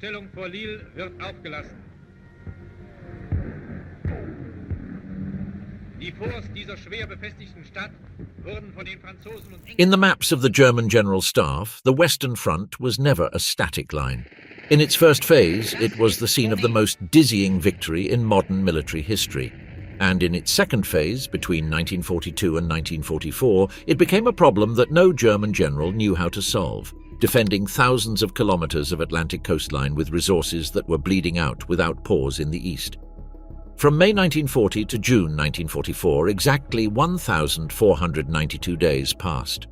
Stellung vor Lille wird aufgelassen. Die Forts dieser schwer befestigten Stadt wurden von den Franzosen und In the maps of the German General Staff, the Western Front was never a static line. In its first phase, it was the scene of the most dizzying victory in modern military history. And in its second phase, between 1942 and 1944, it became a problem that no German general knew how to solve, defending thousands of kilometers of Atlantic coastline with resources that were bleeding out without pause in the east. From May 1940 to June 1944, exactly 1,492 days passed.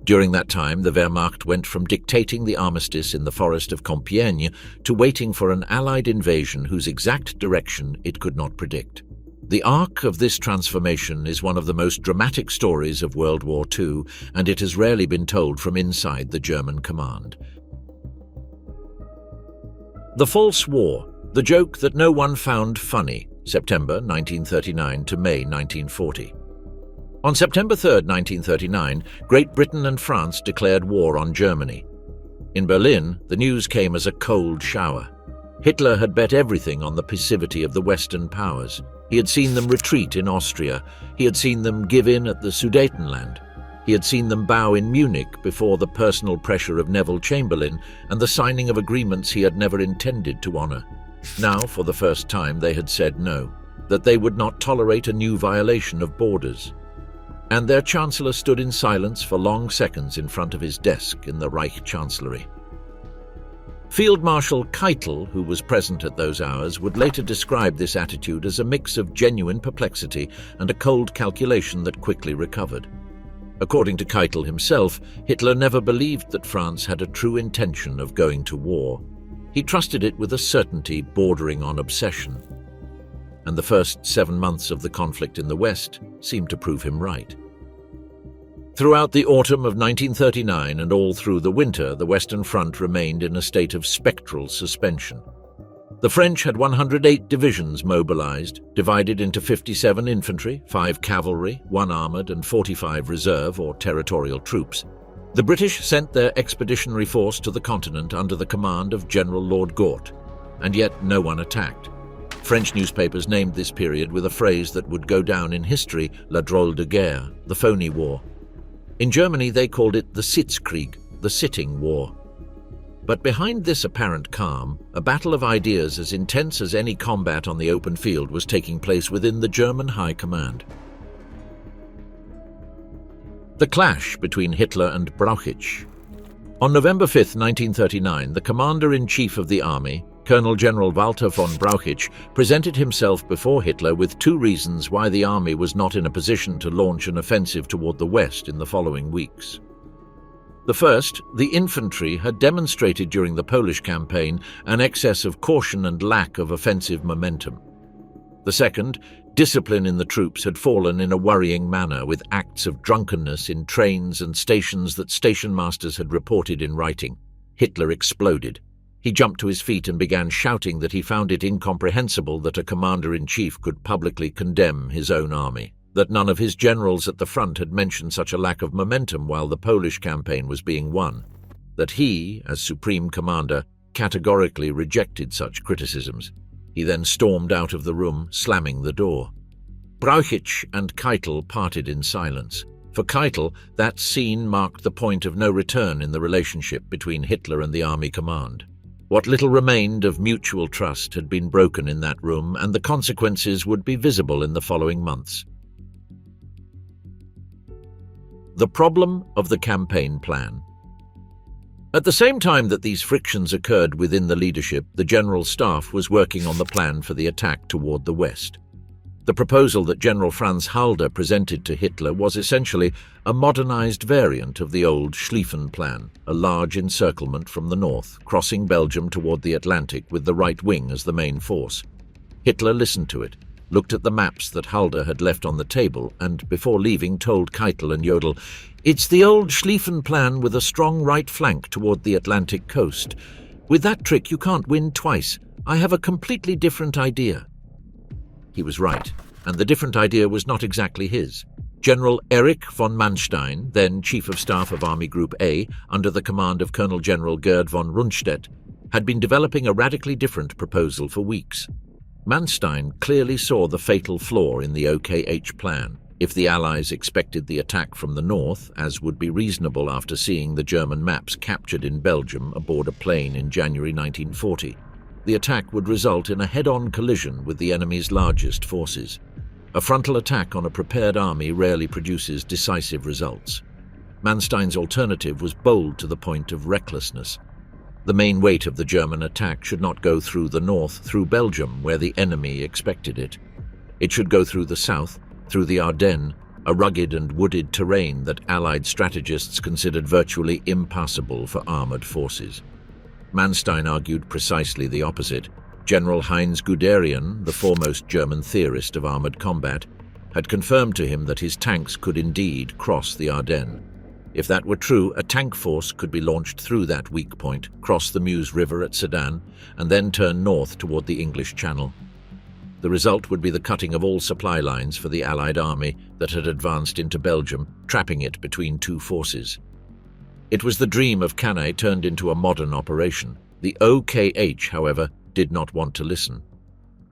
During that time, the Wehrmacht went from dictating the armistice in the forest of Compiègne to waiting for an Allied invasion whose exact direction it could not predict. The arc of this transformation is one of the most dramatic stories of World War II, and it has rarely been told from inside the German command. The False War, the joke that no one found funny, September 1939 to May 1940. On September 3, 1939, Great Britain and France declared war on Germany. In Berlin, the news came as a cold shower. Hitler had bet everything on the passivity of the Western powers. He had seen them retreat in Austria. He had seen them give in at the Sudetenland. He had seen them bow in Munich before the personal pressure of Neville Chamberlain and the signing of agreements he had never intended to honor. Now, for the first time, they had said no, that they would not tolerate a new violation of borders. And their Chancellor stood in silence for long seconds in front of his desk in the Reich Chancellery. Field Marshal Keitel, who was present at those hours, would later describe this attitude as a mix of genuine perplexity and a cold calculation that quickly recovered. According to Keitel himself, Hitler never believed that France had a true intention of going to war. He trusted it with a certainty bordering on obsession. And the first 7 months of the conflict in the West seemed to prove him right. Throughout the autumn of 1939 and all through the winter, the Western Front remained in a state of spectral suspension. The French had 108 divisions mobilized, divided into 57 infantry, 5 cavalry, 1 armored and 45 reserve or territorial troops. The British sent their expeditionary force to the continent under the command of General Lord Gort, and yet no one attacked. French newspapers named this period with a phrase that would go down in history, la drôle de guerre, the phony war. In Germany, they called it the Sitzkrieg, the sitting war. But behind this apparent calm, a battle of ideas as intense as any combat on the open field was taking place within the German High Command. The clash between Hitler and Brauchitsch. On November 5, 1939, the Commander-in-Chief of the Army, Colonel General Walter von Brauchitsch, presented himself before Hitler with 2 reasons why the army was not in a position to launch an offensive toward the west in the following weeks. The first, the infantry had demonstrated during the Polish campaign an excess of caution and lack of offensive momentum. The second, discipline in the troops had fallen in a worrying manner, with acts of drunkenness in trains and stations that station masters had reported in writing. Hitler exploded. He jumped to his feet and began shouting that he found it incomprehensible that a commander-in-chief could publicly condemn his own army, that none of his generals at the front had mentioned such a lack of momentum while the Polish campaign was being won, that he, as supreme commander, categorically rejected such criticisms. He then stormed out of the room, slamming the door. Brauchitsch and Keitel parted in silence. For Keitel, that scene marked the point of no return in the relationship between Hitler and the army command. What little remained of mutual trust had been broken in that room, and the consequences would be visible in the following months. The problem of the campaign plan. At the same time that these frictions occurred within the leadership, the General Staff was working on the plan for the attack toward the west. The proposal that General Franz Halder presented to Hitler was essentially a modernized variant of the old Schlieffen Plan, a large encirclement from the north, crossing Belgium toward the Atlantic with the right wing as the main force. Hitler listened to it, looked at the maps that Halder had left on the table, and before leaving told Keitel and Jodl, "It's the old Schlieffen Plan with a strong right flank toward the Atlantic coast. With that trick you can't win twice. I have a completely different idea." He was right, and the different idea was not exactly his. General Erich von Manstein, then Chief of Staff of Army Group A, under the command of Colonel General Gerd von Rundstedt, had been developing a radically different proposal for weeks. Manstein clearly saw the fatal flaw in the OKH plan. If the Allies expected the attack from the north, as would be reasonable after seeing the German maps captured in Belgium aboard a plane in January 1940, the attack would result in a head-on collision with the enemy's largest forces. A frontal attack on a prepared army rarely produces decisive results. Manstein's alternative was bold to the point of recklessness. The main weight of the German attack should not go through the north, through Belgium, where the enemy expected it. It should go through the south, through the Ardennes, a rugged and wooded terrain that Allied strategists considered virtually impassable for armored forces. Manstein argued precisely the opposite. General Heinz Guderian, the foremost German theorist of armored combat, had confirmed to him that his tanks could indeed cross the Ardennes. If that were true, a tank force could be launched through that weak point, cross the Muse River at Sedan, and then turn north toward the English Channel. The result would be the cutting of all supply lines for the Allied army that had advanced into Belgium, trapping it between two forces. It was the dream of Cannae turned into a modern operation. The OKH, however, did not want to listen.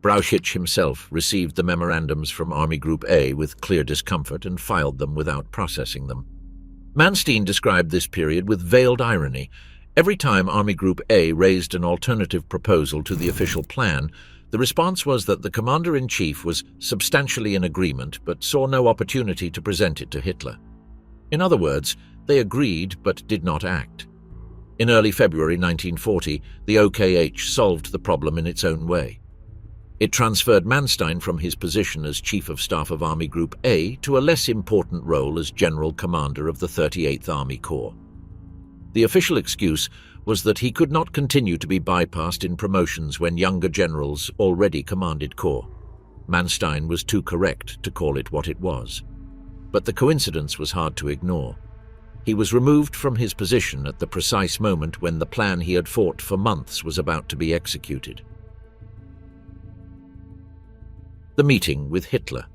Brauchitsch himself received the memorandums from Army Group A with clear discomfort and filed them without processing them. Manstein described this period with veiled irony. Every time Army Group A raised an alternative proposal to the official plan, the response was that the commander-in-chief was substantially in agreement but saw no opportunity to present it to Hitler. In other words, they agreed but did not act. In early February 1940, the OKH solved the problem in its own way. It transferred Manstein from his position as Chief of Staff of Army Group A to a less important role as General Commander of the 38th Army Corps. The official excuse was that he could not continue to be bypassed in promotions when younger generals already commanded corps. Manstein was too correct to call it what it was. But the coincidence was hard to ignore. He was removed from his position at the precise moment when the plan he had fought for months was about to be executed. The meeting with Hitler.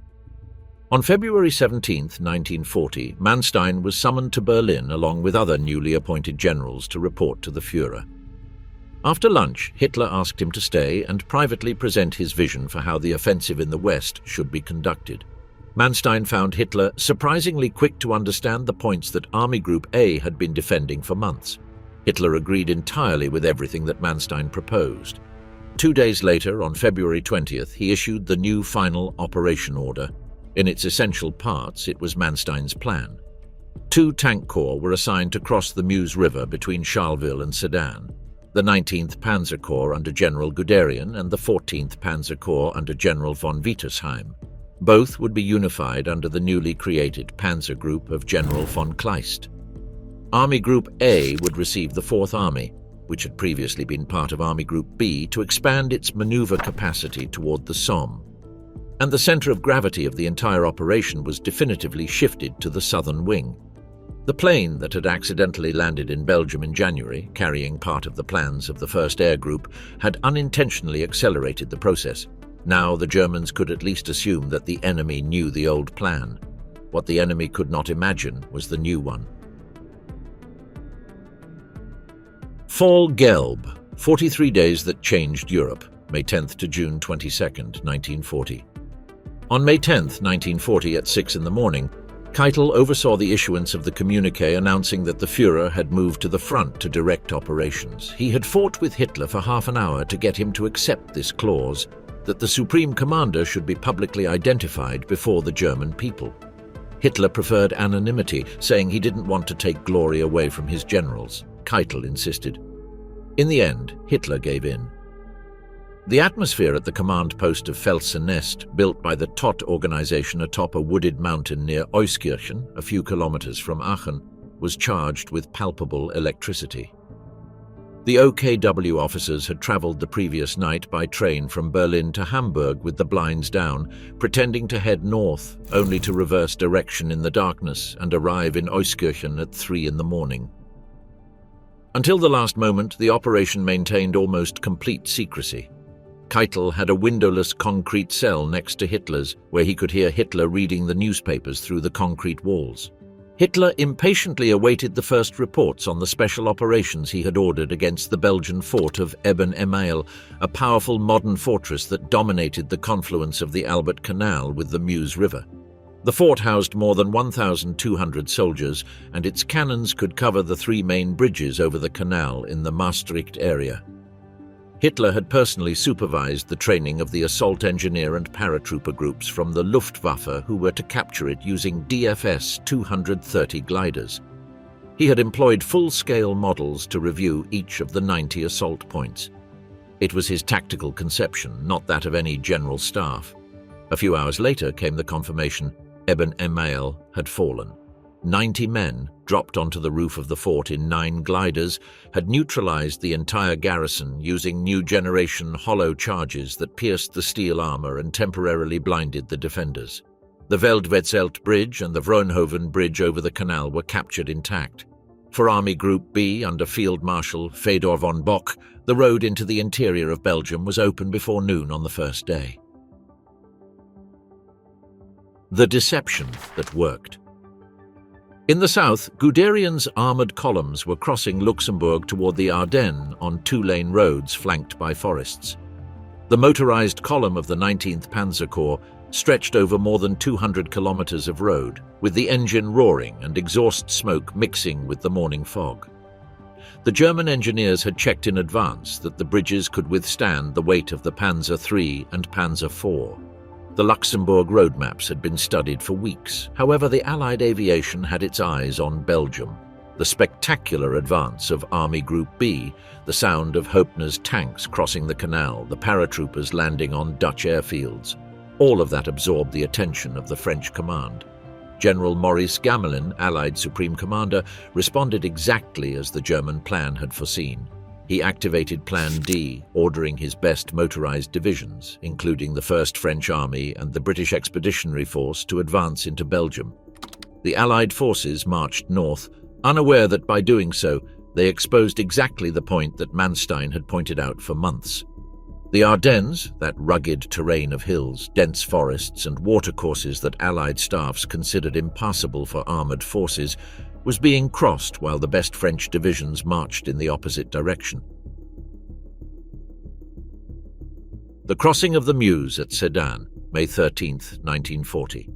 On February 17, 1940, Manstein was summoned to Berlin along with other newly appointed generals to report to the Führer. After lunch, Hitler asked him to stay and privately present his vision for how the offensive in the West should be conducted. Manstein found Hitler surprisingly quick to understand the points that Army Group A had been defending for months. Hitler agreed entirely with everything that Manstein proposed. 2 days later, on February 20th, he issued the new final operation order. In its essential parts, it was Manstein's plan. 2 tank corps were assigned to cross the Muse River between Charleville and Sedan. The 19th Panzer Corps under General Guderian and the 14th Panzer Corps under General von Wietersheim. Both would be unified under the newly created Panzer Group of General von Kleist. Army Group A would receive the 4th Army, which had previously been part of Army Group B, to expand its maneuver capacity toward the Somme. And the center of gravity of the entire operation was definitively shifted to the southern wing. The plane that had accidentally landed in Belgium in January, carrying part of the plans of the 1st Air Group, had unintentionally accelerated the process. Now the Germans could at least assume that the enemy knew the old plan. What the enemy could not imagine was the new one. Fall Gelb, 43 days that changed Europe, May 10th to June 22nd, 1940. On May 10th, 1940, at 6 in the morning, Keitel oversaw the issuance of the communiqué announcing that the Führer had moved to the front to direct operations. He had fought with Hitler for half an hour to get him to accept this clause, that the Supreme Commander should be publicly identified before the German people. Hitler preferred anonymity, saying he didn't want to take glory away from his generals. Keitel insisted. In the end, Hitler gave in. The atmosphere at the command post of Felsen-Nest, built by the Todt organization atop a wooded mountain near Euskirchen, a few kilometers from Aachen, was charged with palpable electricity. The OKW officers had traveled the previous night by train from Berlin to Hamburg with the blinds down, pretending to head north, only to reverse direction in the darkness and arrive in Euskirchen at 3 in the morning. Until the last moment, the operation maintained almost complete secrecy. Keitel had a windowless concrete cell next to Hitler's, where he could hear Hitler reading the newspapers through the concrete walls. Hitler impatiently awaited the first reports on the special operations he had ordered against the Belgian fort of Eben-Emael, a powerful modern fortress that dominated the confluence of the Albert Canal with the Muse River. The fort housed more than 1,200 soldiers, and its cannons could cover the three main bridges over the canal in the Maastricht area. Hitler had personally supervised the training of the assault engineer and paratrooper groups from the Luftwaffe who were to capture it using DFS 230 gliders. He had employed full-scale models to review each of the 90 assault points. It was his tactical conception, not that of any general staff. A few hours later came the confirmation Eben-Emael had fallen. 90 men, dropped onto the roof of the fort in 9 gliders, had neutralized the entire garrison using new-generation hollow charges that pierced the steel armor and temporarily blinded the defenders. The Veldwetzelt Bridge and the Vroonhoven Bridge over the canal were captured intact. For Army Group B under Field Marshal Fedor von Bock, the road into the interior of Belgium was open before noon on the first day. The deception that worked. In the south, Guderian's armoured columns were crossing Luxembourg toward the Ardennes on 2-lane roads flanked by forests. The motorized column of the 19th Panzer Corps stretched over more than 200 kilometers of road, with the engine roaring and exhaust smoke mixing with the morning fog. The German engineers had checked in advance that the bridges could withstand the weight of the Panzer III and Panzer IV. The Luxembourg road maps had been studied for weeks. However, the Allied aviation had its eyes on Belgium. The spectacular advance of Army Group B, the sound of Hoepner's tanks crossing the canal, the paratroopers landing on Dutch airfields. All of that absorbed the attention of the French command. General Maurice Gamelin, Allied Supreme Commander, responded exactly as the German plan had foreseen. He activated Plan D, ordering his best motorized divisions, including the 1st French Army and the British Expeditionary Force, to advance into Belgium. The Allied forces marched north, unaware that by doing so, they exposed exactly the point that Manstein had pointed out for months. The Ardennes, that rugged terrain of hills, dense forests and watercourses that Allied staffs considered impassable for armoured forces, was being crossed while the best French divisions marched in the opposite direction. The crossing of the Muse at Sedan, May 13, 1940.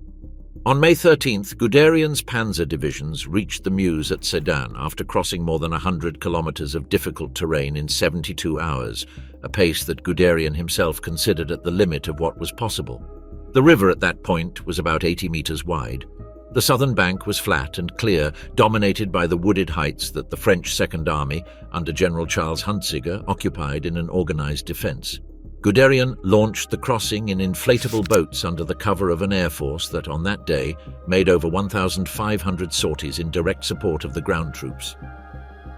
On May 13th, Guderian's panzer divisions reached the Muse at Sedan after crossing more than 100 kilometers of difficult terrain in 72 hours, a pace that Guderian himself considered at the limit of what was possible. The river at that point was about 80 meters wide. The southern bank was flat and clear, dominated by the wooded heights that the French Second Army, under General Charles Hunziger, occupied in an organized defense. Guderian launched the crossing in inflatable boats under the cover of an air force that, on that day, made over 1,500 sorties in direct support of the ground troops.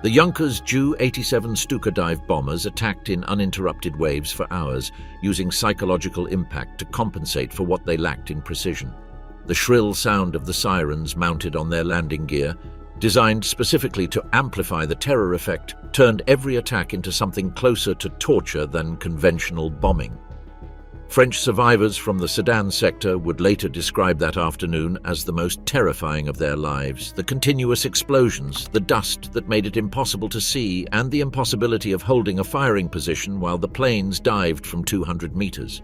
The Junkers Ju-87 Stuka dive bombers attacked in uninterrupted waves for hours, using psychological impact to compensate for what they lacked in precision. The shrill sound of the sirens mounted on their landing gear, designed specifically to amplify the terror effect, turned every attack into something closer to torture than conventional bombing. French survivors from the Sedan sector would later describe that afternoon as the most terrifying of their lives. The continuous explosions, the dust that made it impossible to see, and the impossibility of holding a firing position while the planes dived from 200 meters.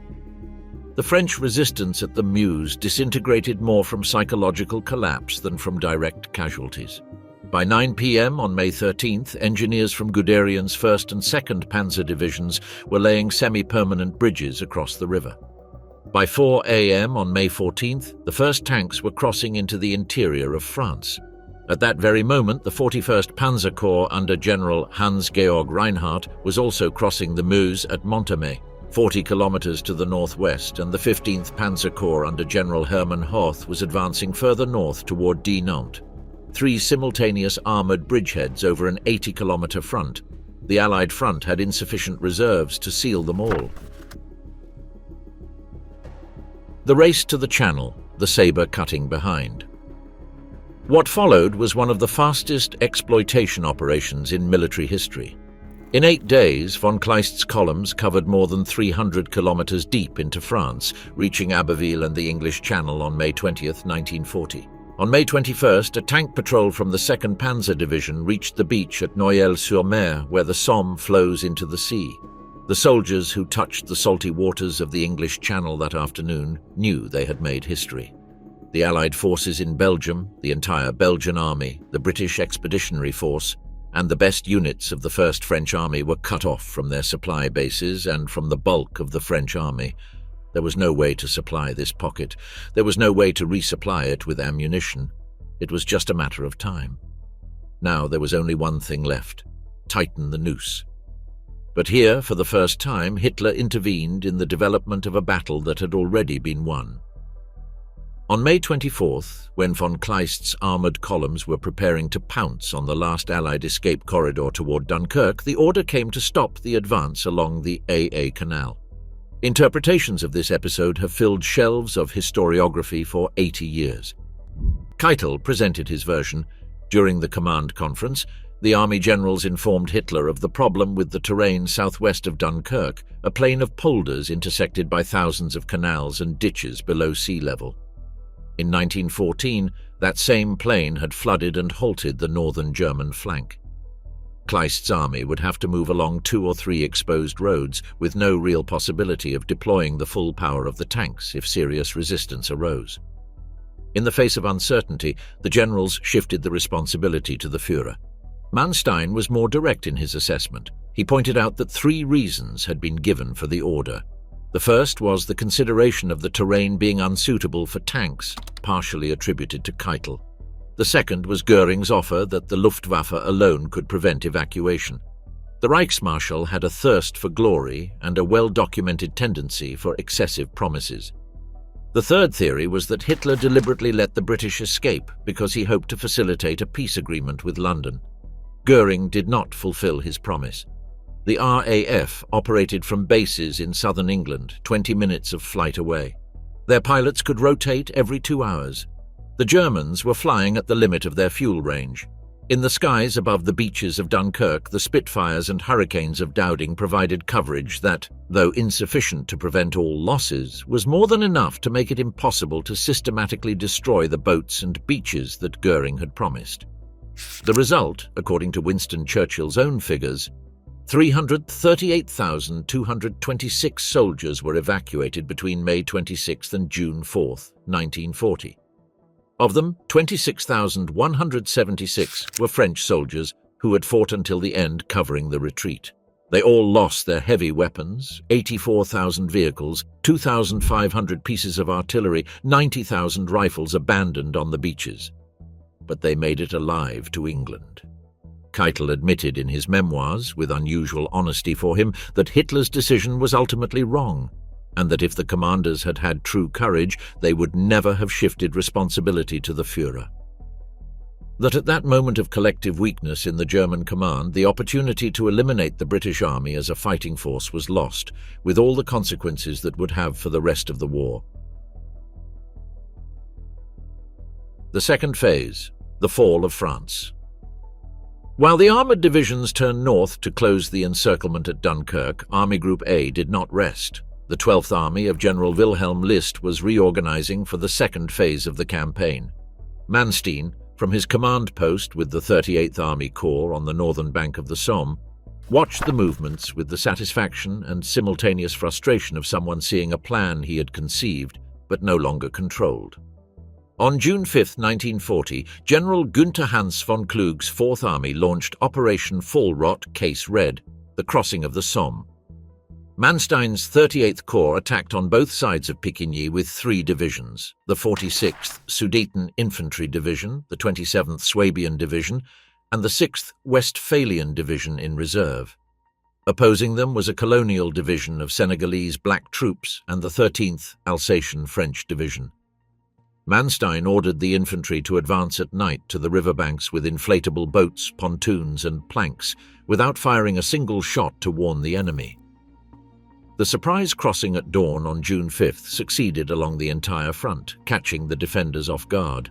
The French resistance at the Muse disintegrated more from psychological collapse than from direct casualties. By 9 p.m. on May 13th, engineers from Guderian's 1st and 2nd Panzer Divisions were laying semi-permanent bridges across the river. By 4 a.m. on May 14th, the first tanks were crossing into the interior of France. At that very moment, the 41st Panzer Corps under General Hans-Georg Reinhardt was also crossing the Meuse at Monthermé, 40 kilometers to the northwest, and the 15th Panzer Corps under General Hermann Hoth was advancing further north toward Dinant. 3 simultaneous armoured bridgeheads over an 80-kilometre front. The Allied front had insufficient reserves to seal them all. The race to the Channel, the sabre cutting behind. What followed was one of the fastest exploitation operations in military history. In 8 days, von Kleist's columns covered more than 300 kilometers deep into France, reaching Abbeville and the English Channel on May 20, 1940. On May 21st, a tank patrol from the 2nd Panzer Division reached the beach at Noyelles-sur-Mer, where the Somme flows into the sea. The soldiers who touched the salty waters of the English Channel that afternoon knew they had made history. The Allied forces in Belgium, the entire Belgian army, the British Expeditionary Force, and the best units of the 1st French Army were cut off from their supply bases and from the bulk of the French army. There was no way to supply this pocket. There was no way to resupply it with ammunition. It was just a matter of time. Now there was only one thing left: tighten the noose. But here, for the first time, Hitler intervened in the development of a battle that had already been won. On May 24th, when von Kleist's armoured columns were preparing to pounce on the last Allied escape corridor toward Dunkirk, the order came to stop the advance along the AA Canal. Interpretations of this episode have filled shelves of historiography for 80 years. Keitel presented his version. During the command conference, the army generals informed Hitler of the problem with the terrain southwest of Dunkirk, a plain of polders intersected by thousands of canals and ditches below sea level. In 1914, that same plain had flooded and halted the northern German flank. Kleist's army would have to move along 2 or 3 exposed roads with no real possibility of deploying the full power of the tanks if serious resistance arose. In the face of uncertainty, the generals shifted the responsibility to the Führer. Manstein was more direct in his assessment. He pointed out that 3 reasons had been given for the order. The first was the consideration of the terrain being unsuitable for tanks, partially attributed to Keitel. The second was Göring's offer that the Luftwaffe alone could prevent evacuation. The Reichsmarschall had a thirst for glory and a well-documented tendency for excessive promises. The third theory was that Hitler deliberately let the British escape because he hoped to facilitate a peace agreement with London. Göring did not fulfill his promise. The RAF operated from bases in southern England, 20 minutes of flight away. Their pilots could rotate every 2 hours. The Germans were flying at the limit of their fuel range. In the skies above the beaches of Dunkirk, the Spitfires and Hurricanes of Dowding provided coverage that, though insufficient to prevent all losses, was more than enough to make it impossible to systematically destroy the boats and beaches that Göring had promised. The result, according to Winston Churchill's own figures, 338,226 soldiers were evacuated between May 26 and June 4, 1940. Of them, 26,176 were French soldiers who had fought until the end covering the retreat. They all lost their heavy weapons, 84,000 vehicles, 2,500 pieces of artillery, 90,000 rifles abandoned on the beaches. But they made it alive to England. Keitel admitted in his memoirs, with unusual honesty for him, that Hitler's decision was ultimately wrong, and that if the commanders had had true courage, they would never have shifted responsibility to the Führer. That at that moment of collective weakness in the German command, the opportunity to eliminate the British army as a fighting force was lost, with all the consequences that would have for the rest of the war. The second phase, the fall of France. While the armoured divisions turned north to close the encirclement at Dunkirk, Army Group A did not rest. The 12th Army of General Wilhelm List was reorganising for the second phase of the campaign. Manstein, from his command post with the 38th Army Corps on the northern bank of the Somme, watched the movements with the satisfaction and simultaneous frustration of someone seeing a plan he had conceived but no longer controlled. On June 5, 1940, General Günther Hans von Klug's Fourth Army launched Operation Fallrot Case Red, the crossing of the Somme. Manstein's 38th Corps attacked on both sides of Compiègne with 3 divisions, the 46th Sudeten Infantry Division, the 27th Swabian Division, and the 6th Westphalian Division in reserve. Opposing them was a colonial division of Senegalese black troops and the 13th Alsatian French Division. Manstein ordered the infantry to advance at night to the riverbanks with inflatable boats, pontoons and planks, without firing a single shot to warn the enemy. The surprise crossing at dawn on June 5th succeeded along the entire front, catching the defenders off guard.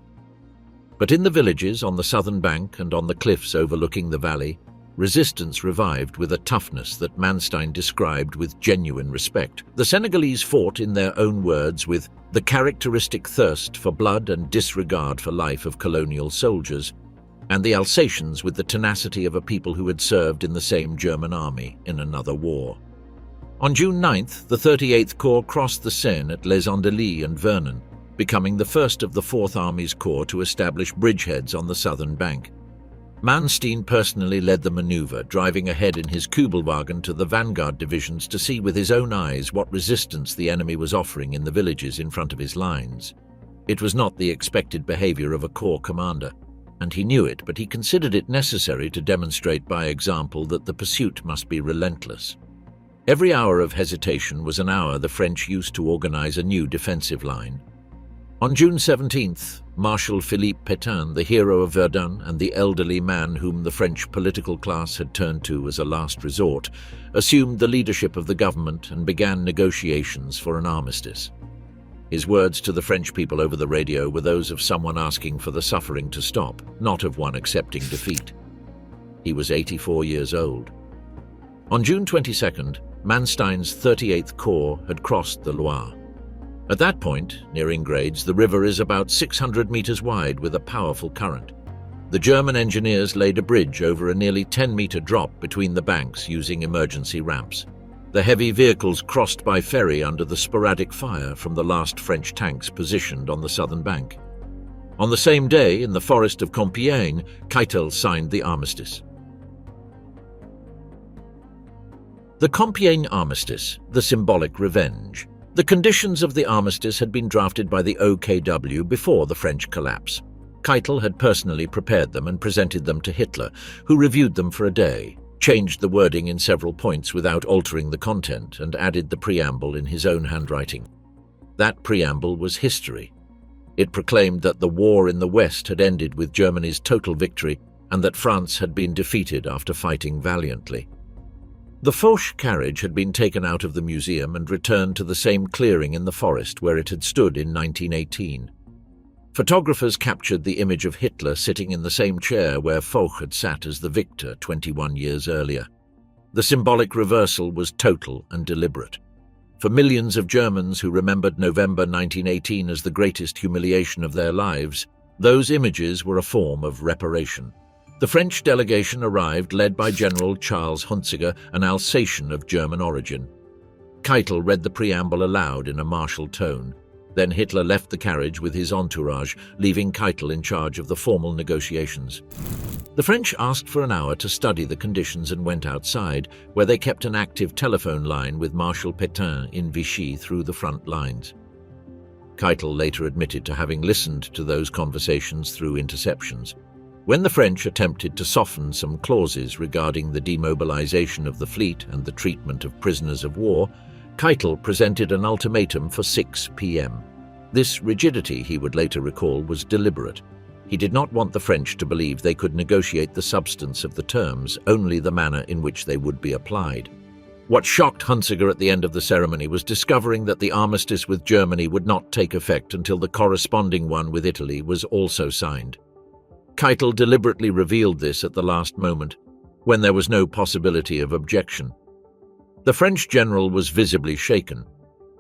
But in the villages on the southern bank and on the cliffs overlooking the valley, resistance revived with a toughness that Manstein described with genuine respect. The Senegalese fought, in their own words, with the characteristic thirst for blood and disregard for life of colonial soldiers, and the Alsatians with the tenacity of a people who had served in the same German army in another war. On June 9th, the 38th Corps crossed the Seine at Les Andelys and Vernon, becoming the first of the 4th Army's corps to establish bridgeheads on the southern bank. Manstein personally led the maneuver, driving ahead in his Kübelwagen to the vanguard divisions to see with his own eyes what resistance the enemy was offering in the villages in front of his lines. It was not the expected behavior of a corps commander, and he knew it, but he considered it necessary to demonstrate by example that the pursuit must be relentless. Every hour of hesitation was an hour the French used to organize a new defensive line. On June 17th, Marshal Philippe Pétain, the hero of Verdun and the elderly man whom the French political class had turned to as a last resort, assumed the leadership of the government and began negotiations for an armistice. His words to the French people over the radio were those of someone asking for the suffering to stop, not of one accepting defeat. He was 84 years old. On June 22nd, Manstein's 38th Corps had crossed the Loire. At that point, near Ingrades, the river is about 600 meters wide with a powerful current. The German engineers laid a bridge over a nearly 10-meter drop between the banks using emergency ramps. The heavy vehicles crossed by ferry under the sporadic fire from the last French tanks positioned on the southern bank. On the same day, in the forest of Compiègne, Keitel signed the armistice. The Compiègne Armistice, the symbolic revenge. The conditions of the armistice had been drafted by the OKW before the French collapse. Keitel had personally prepared them and presented them to Hitler, who reviewed them for a day, changed the wording in several points without altering the content, and added the preamble in his own handwriting. That preamble was history. It proclaimed that the war in the West had ended with Germany's total victory and that France had been defeated after fighting valiantly. The Foch carriage had been taken out of the museum and returned to the same clearing in the forest where it had stood in 1918. Photographers captured the image of Hitler sitting in the same chair where Foch had sat as the victor 21 years earlier. The symbolic reversal was total and deliberate. For millions of Germans who remembered November 1918 as the greatest humiliation of their lives, those images were a form of reparation. The French delegation arrived led by General Charles Hunziker, an Alsatian of German origin. Keitel read the preamble aloud in a martial tone. Then Hitler left the carriage with his entourage, leaving Keitel in charge of the formal negotiations. The French asked for an hour to study the conditions and went outside, where they kept an active telephone line with Marshal Pétain in Vichy through the front lines. Keitel later admitted to having listened to those conversations through interceptions. When the French attempted to soften some clauses regarding the demobilization of the fleet and the treatment of prisoners of war, Keitel presented an ultimatum for 6 p.m. This rigidity, he would later recall, was deliberate. He did not want the French to believe they could negotiate the substance of the terms, only the manner in which they would be applied. What shocked Hunziker at the end of the ceremony was discovering that the armistice with Germany would not take effect until the corresponding one with Italy was also signed. Keitel deliberately revealed this at the last moment, when there was no possibility of objection. The French general was visibly shaken.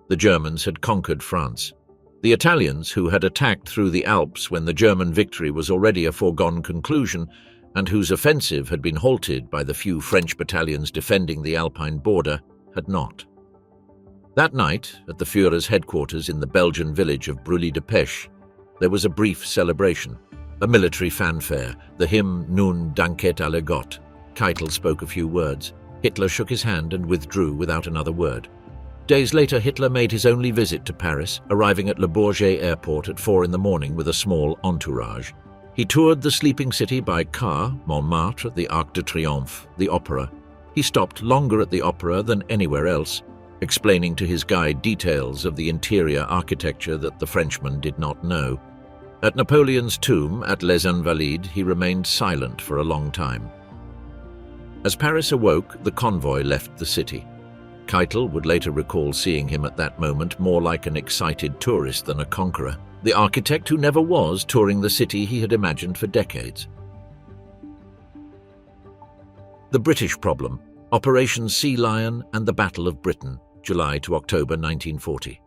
The Germans had conquered France. The Italians, who had attacked through the Alps when the German victory was already a foregone conclusion, and whose offensive had been halted by the few French battalions defending the Alpine border, had not. That night, at the Führer's headquarters in the Belgian village of Brully-de-Pêche, there was a brief celebration. A military fanfare, the hymn Nun danket alle Gott. Keitel spoke a few words. Hitler shook his hand and withdrew without another word. Days later, Hitler made his only visit to Paris, arriving at Le Bourget airport at 4 a.m. with a small entourage. He toured the sleeping city by car, Montmartre, the Arc de Triomphe, the Opera. He stopped longer at the Opera than anywhere else, explaining to his guide details of the interior architecture that the Frenchman did not know. At Napoleon's tomb at Les Invalides, he remained silent for a long time. As Paris awoke, the convoy left the city. Keitel would later recall seeing him at that moment more like an excited tourist than a conqueror, the architect who never was touring the city he had imagined for decades. The British problem, Operation Sea Lion and the Battle of Britain, July to October 1940.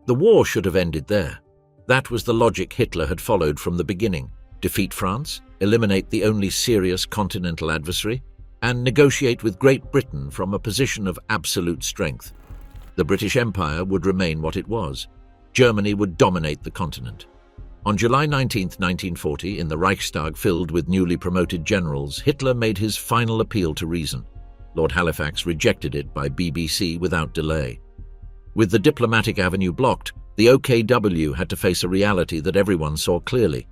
The war should have ended there. That was the logic Hitler had followed from the beginning: defeat France, eliminate the only serious continental adversary, and negotiate with Great Britain from a position of absolute strength. The British Empire would remain what it was. Germany would dominate the continent. On July 19, 1940, in the Reichstag filled with newly promoted generals, Hitler made his final appeal to reason. Lord Halifax rejected it by BBC without delay. With the diplomatic avenue blocked, the OKW had to face a reality that everyone saw clearly.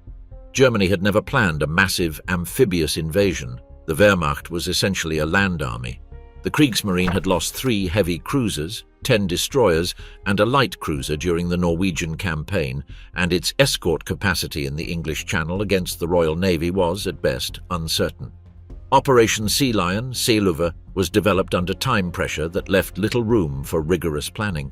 Germany had never planned a massive amphibious invasion. The Wehrmacht was essentially a land army. The Kriegsmarine had lost 3 heavy cruisers, 10 destroyers, and a light cruiser during the Norwegian campaign, and its escort capacity in the English Channel against the Royal Navy was, at best, uncertain. Operation Sea Lion, Seelöwe, was developed under time pressure that left little room for rigorous planning.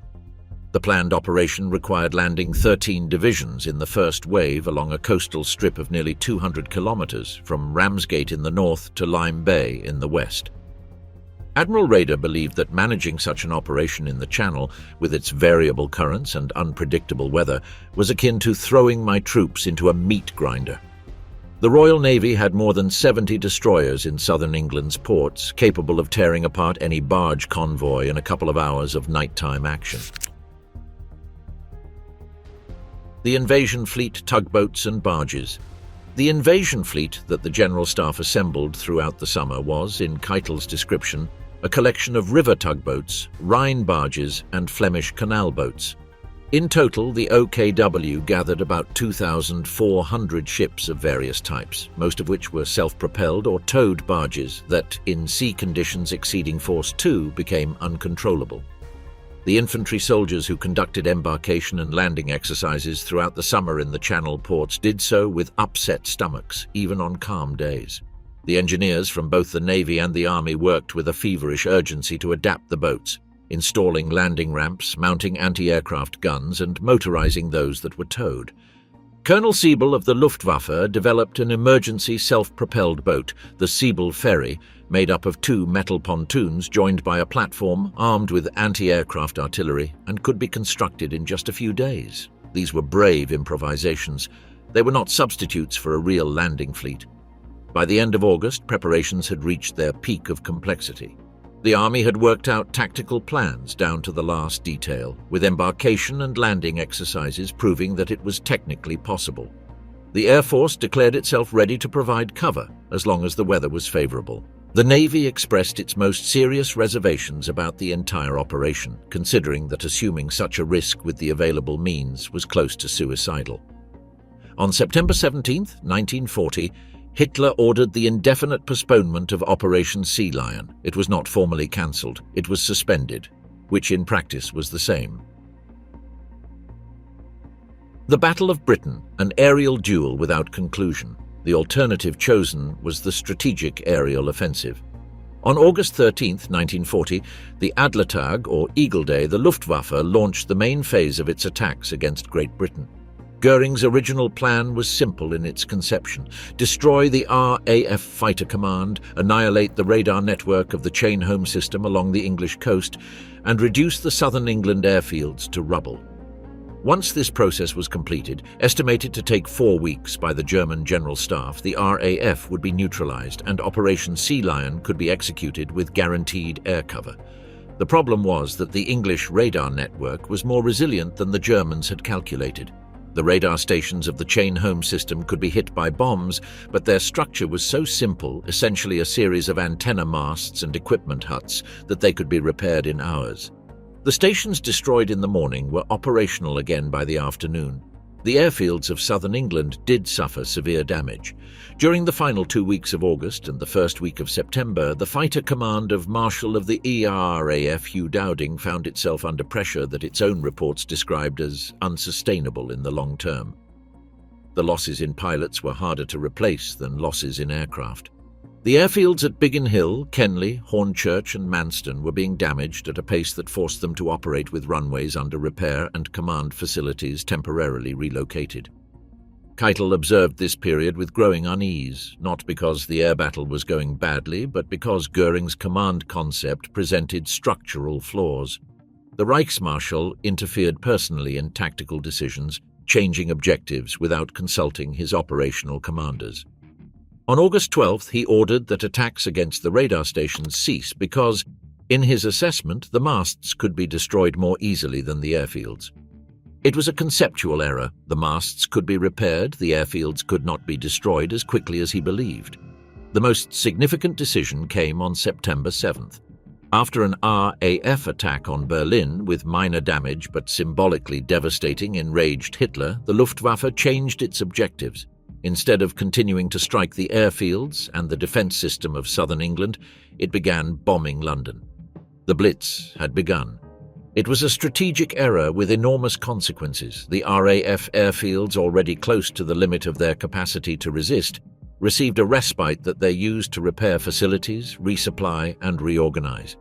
The planned operation required landing 13 divisions in the first wave along a coastal strip of nearly 200 kilometers from Ramsgate in the north to Lyme Bay in the west. Admiral Raeder believed that managing such an operation in the Channel, with its variable currents and unpredictable weather, was akin to throwing my troops into a meat grinder. The Royal Navy had more than 70 destroyers in southern England's ports, capable of tearing apart any barge convoy in a couple of hours of nighttime action. The invasion fleet, tugboats and barges. The invasion fleet that the General Staff assembled throughout the summer was, in Keitel's description, a collection of river tugboats, Rhine barges and Flemish canal boats. In total, the OKW gathered about 2,400 ships of various types, most of which were self-propelled or towed barges that, in sea conditions exceeding Force 2, became uncontrollable. The infantry soldiers who conducted embarkation and landing exercises throughout the summer in the Channel ports did so with upset stomachs, even on calm days. The engineers from both the Navy and the Army worked with a feverish urgency to adapt the boats, installing landing ramps, mounting anti-aircraft guns, and motorizing those that were towed. Colonel Siebel of the Luftwaffe developed an emergency self-propelled boat, the Siebel Ferry, made up of 2 metal pontoons joined by a platform armed with anti-aircraft artillery and could be constructed in just a few days. These were brave improvisations. They were not substitutes for a real landing fleet. By the end of August, preparations had reached their peak of complexity. The Army had worked out tactical plans down to the last detail, with embarkation and landing exercises proving that it was technically possible. The Air Force declared itself ready to provide cover as long as the weather was favorable. The Navy expressed its most serious reservations about the entire operation, considering that assuming such a risk with the available means was close to suicidal. On September 17, 1940, Hitler ordered the indefinite postponement of Operation Sea Lion. It was not formally cancelled, it was suspended, which in practice was the same. The Battle of Britain, an aerial duel without conclusion. The alternative chosen was the strategic aerial offensive. On August 13, 1940, the Adlertag, or Eagle Day, the Luftwaffe launched the main phase of its attacks against Great Britain. Goering's original plan was simple in its conception: destroy the RAF Fighter Command, annihilate the radar network of the chain home system along the English coast, and reduce the southern England airfields to rubble. Once this process was completed, estimated to take 4 weeks by the German General Staff, the RAF would be neutralized and Operation Sea Lion could be executed with guaranteed air cover. The problem was that the English radar network was more resilient than the Germans had calculated. The radar stations of the chain home system could be hit by bombs, but their structure was so simple, essentially a series of antenna masts and equipment huts, that they could be repaired in hours. The stations destroyed in the morning were operational again by the afternoon. The airfields of southern England did suffer severe damage. During the final 2 weeks of August and the first week of September, the fighter command of Marshal of the ERAF Hugh Dowding found itself under pressure that its own reports described as unsustainable in the long term. The losses in pilots were harder to replace than losses in aircraft. The airfields at Biggin Hill, Kenley, Hornchurch and Manston were being damaged at a pace that forced them to operate with runways under repair and command facilities temporarily relocated. Keitel observed this period with growing unease, not because the air battle was going badly, but because Göring's command concept presented structural flaws. The Reichsmarschall interfered personally in tactical decisions, changing objectives without consulting his operational commanders. On August 12th, he ordered that attacks against the radar stations cease because, in his assessment, the masts could be destroyed more easily than the airfields. It was a conceptual error. The masts could be repaired, the airfields could not be destroyed as quickly as he believed. The most significant decision came on September 7th. After an RAF attack on Berlin with minor damage but symbolically devastating enraged Hitler, the Luftwaffe changed its objectives. Instead of continuing to strike the airfields and the defense system of southern England, it began bombing London. The Blitz had begun. It was a strategic error with enormous consequences. The RAF airfields, already close to the limit of their capacity to resist, received a respite that they used to repair facilities, resupply, and reorganize.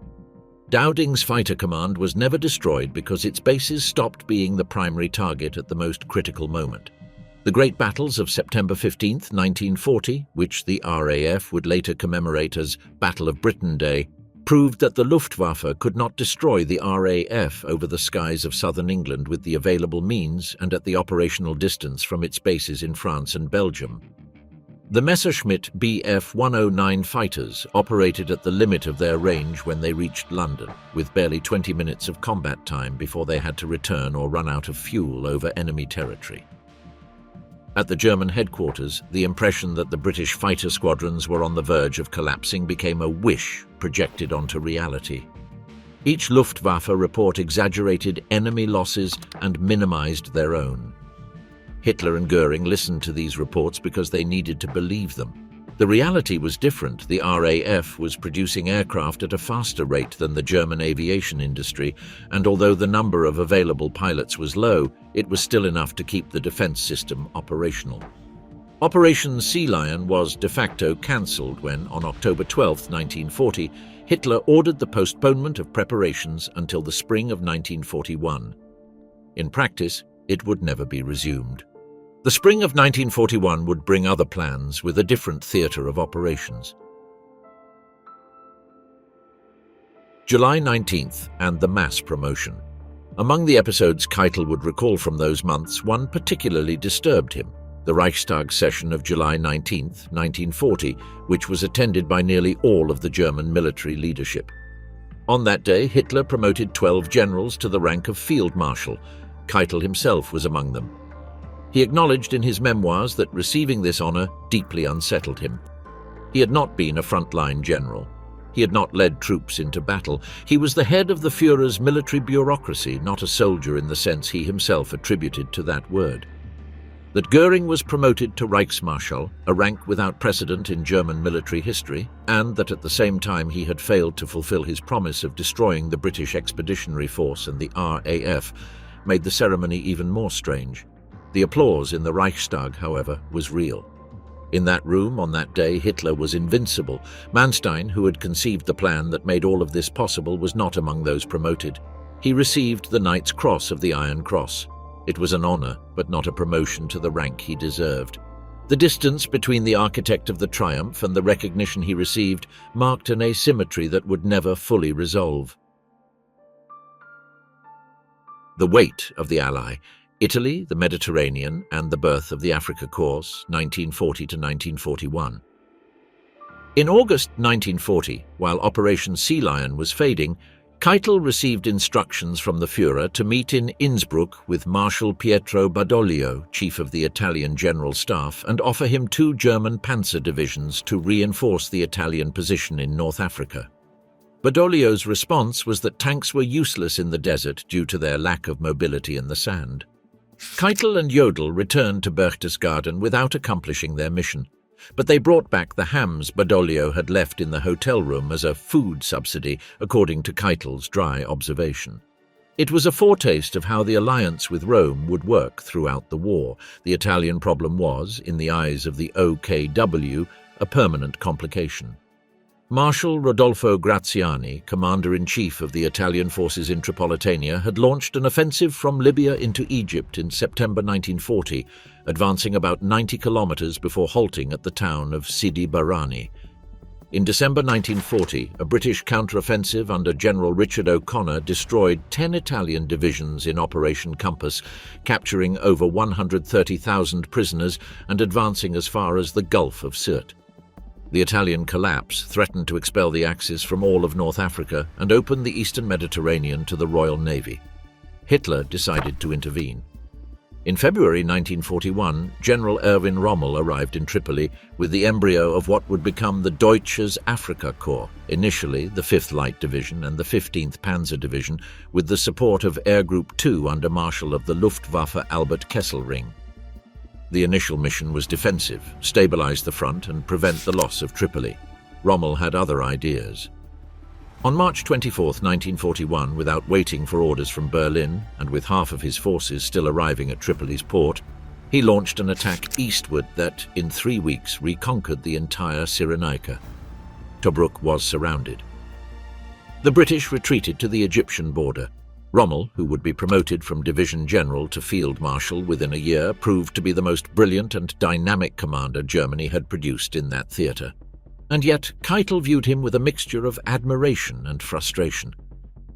Dowding's fighter command was never destroyed because its bases stopped being the primary target at the most critical moment. The great battles of September 15, 1940, which the RAF would later commemorate as Battle of Britain Day, proved that the Luftwaffe could not destroy the RAF over the skies of southern England with the available means and at the operational distance from its bases in France and Belgium. The Messerschmitt Bf 109 fighters operated at the limit of their range when they reached London, with barely 20 minutes of combat time before they had to return or run out of fuel over enemy territory. At the German headquarters, the impression that the British fighter squadrons were on the verge of collapsing became a wish projected onto reality. Each Luftwaffe report exaggerated enemy losses and minimized their own. Hitler and Göring listened to these reports because they needed to believe them. The reality was different. The RAF was producing aircraft at a faster rate than the German aviation industry, and although the number of available pilots was low, it was still enough to keep the defense system operational. Operation Sea Lion was de facto cancelled when, on October 12, 1940, Hitler ordered the postponement of preparations until the spring of 1941. In practice, it would never be resumed. The spring of 1941 would bring other plans with a different theatre of operations. July 19th and the mass promotion. Among the episodes Keitel would recall from those months, one particularly disturbed him: the Reichstag session of July 19, 1940, which was attended by nearly all of the German military leadership. On that day, Hitler promoted 12 generals to the rank of Field Marshal. Keitel himself was among them. He acknowledged in his memoirs that receiving this honor deeply unsettled him. He had not been a frontline general. He had not led troops into battle. He was the head of the Führer's military bureaucracy, not a soldier in the sense he himself attributed to that word. That Göring was promoted to Reichsmarschall, a rank without precedent in German military history, and that at the same time he had failed to fulfill his promise of destroying the British Expeditionary Force and the RAF, made the ceremony even more strange. The applause in the Reichstag, however, was real. In that room on that day, Hitler was invincible. Manstein, who had conceived the plan that made all of this possible, was not among those promoted. He received the Knight's Cross of the Iron Cross. It was an honor, but not a promotion to the rank he deserved. The distance between the architect of the triumph and the recognition he received marked an asymmetry that would never fully resolve. The weight of the ally: Italy, the Mediterranean, and the birth of the Africa Course, 1940 to 1941. In August 1940, while Operation Sea Lion was fading, Keitel received instructions from the Führer to meet in Innsbruck with Marshal Pietro Badoglio, chief of the Italian General Staff, and offer him 2 German panzer divisions to reinforce the Italian position in North Africa. Badoglio's response was that tanks were useless in the desert due to their lack of mobility in the sand. Keitel and Jodl returned to Berchtesgaden without accomplishing their mission, but they brought back the hams Badoglio had left in the hotel room as a food subsidy, according to Keitel's dry observation. It was a foretaste of how the alliance with Rome would work throughout the war. The Italian problem was, in the eyes of the OKW, a permanent complication. Marshal Rodolfo Graziani, commander-in-chief of the Italian forces in Tripolitania, had launched an offensive from Libya into Egypt in September 1940, advancing about 90 kilometers before halting at the town of Sidi Barrani. In December 1940, a British counter-offensive under General Richard O'Connor destroyed 10 Italian divisions in Operation Compass, capturing over 130,000 prisoners and advancing as far as the Gulf of Sirte. The Italian collapse threatened to expel the Axis from all of North Africa and open the eastern Mediterranean to the Royal Navy. Hitler decided to intervene. In February 1941, General Erwin Rommel arrived in Tripoli with the embryo of what would become the Deutsches Afrika Korps, initially the 5th Light Division and the 15th Panzer Division, with the support of Air Group 2 under Marshal of the Luftwaffe Albert Kesselring. The initial mission was defensive, stabilize the front and prevent the loss of Tripoli. Rommel had other ideas. On March 24, 1941, without waiting for orders from Berlin and with half of his forces still arriving at Tripoli's port, he launched an attack eastward that, in 3 weeks, reconquered the entire Cyrenaica. Tobruk was surrounded. The British retreated to the Egyptian border. Rommel, who would be promoted from division general to field marshal within a year, proved to be the most brilliant and dynamic commander Germany had produced in that theatre. And yet, Keitel viewed him with a mixture of admiration and frustration.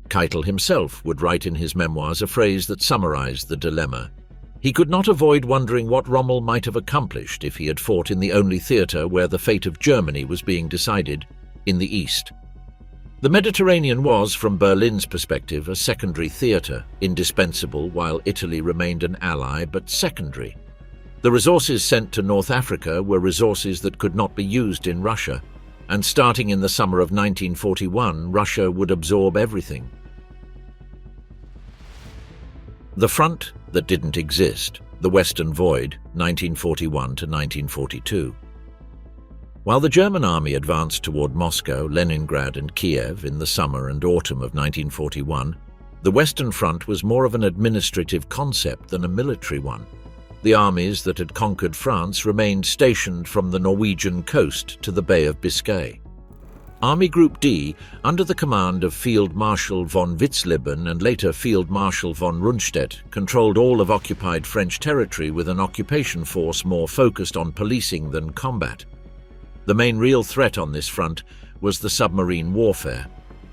Keitel himself would write in his memoirs a phrase that summarized the dilemma. He could not avoid wondering what Rommel might have accomplished if he had fought in the only theatre where the fate of Germany was being decided, in the East. The Mediterranean was, from Berlin's perspective, a secondary theatre, indispensable while Italy remained an ally, but secondary. The resources sent to North Africa were resources that could not be used in Russia, and starting in the summer of 1941, Russia would absorb everything. The front that didn't exist, the Western Void, 1941 to 1942. While the German army advanced toward Moscow, Leningrad and Kiev in the summer and autumn of 1941, the Western Front was more of an administrative concept than a military one. The armies that had conquered France remained stationed from the Norwegian coast to the Bay of Biscay. Army Group D, under the command of Field Marshal von Witzleben and later Field Marshal von Rundstedt, controlled all of occupied French territory with an occupation force more focused on policing than combat. The main real threat on this front was the submarine warfare.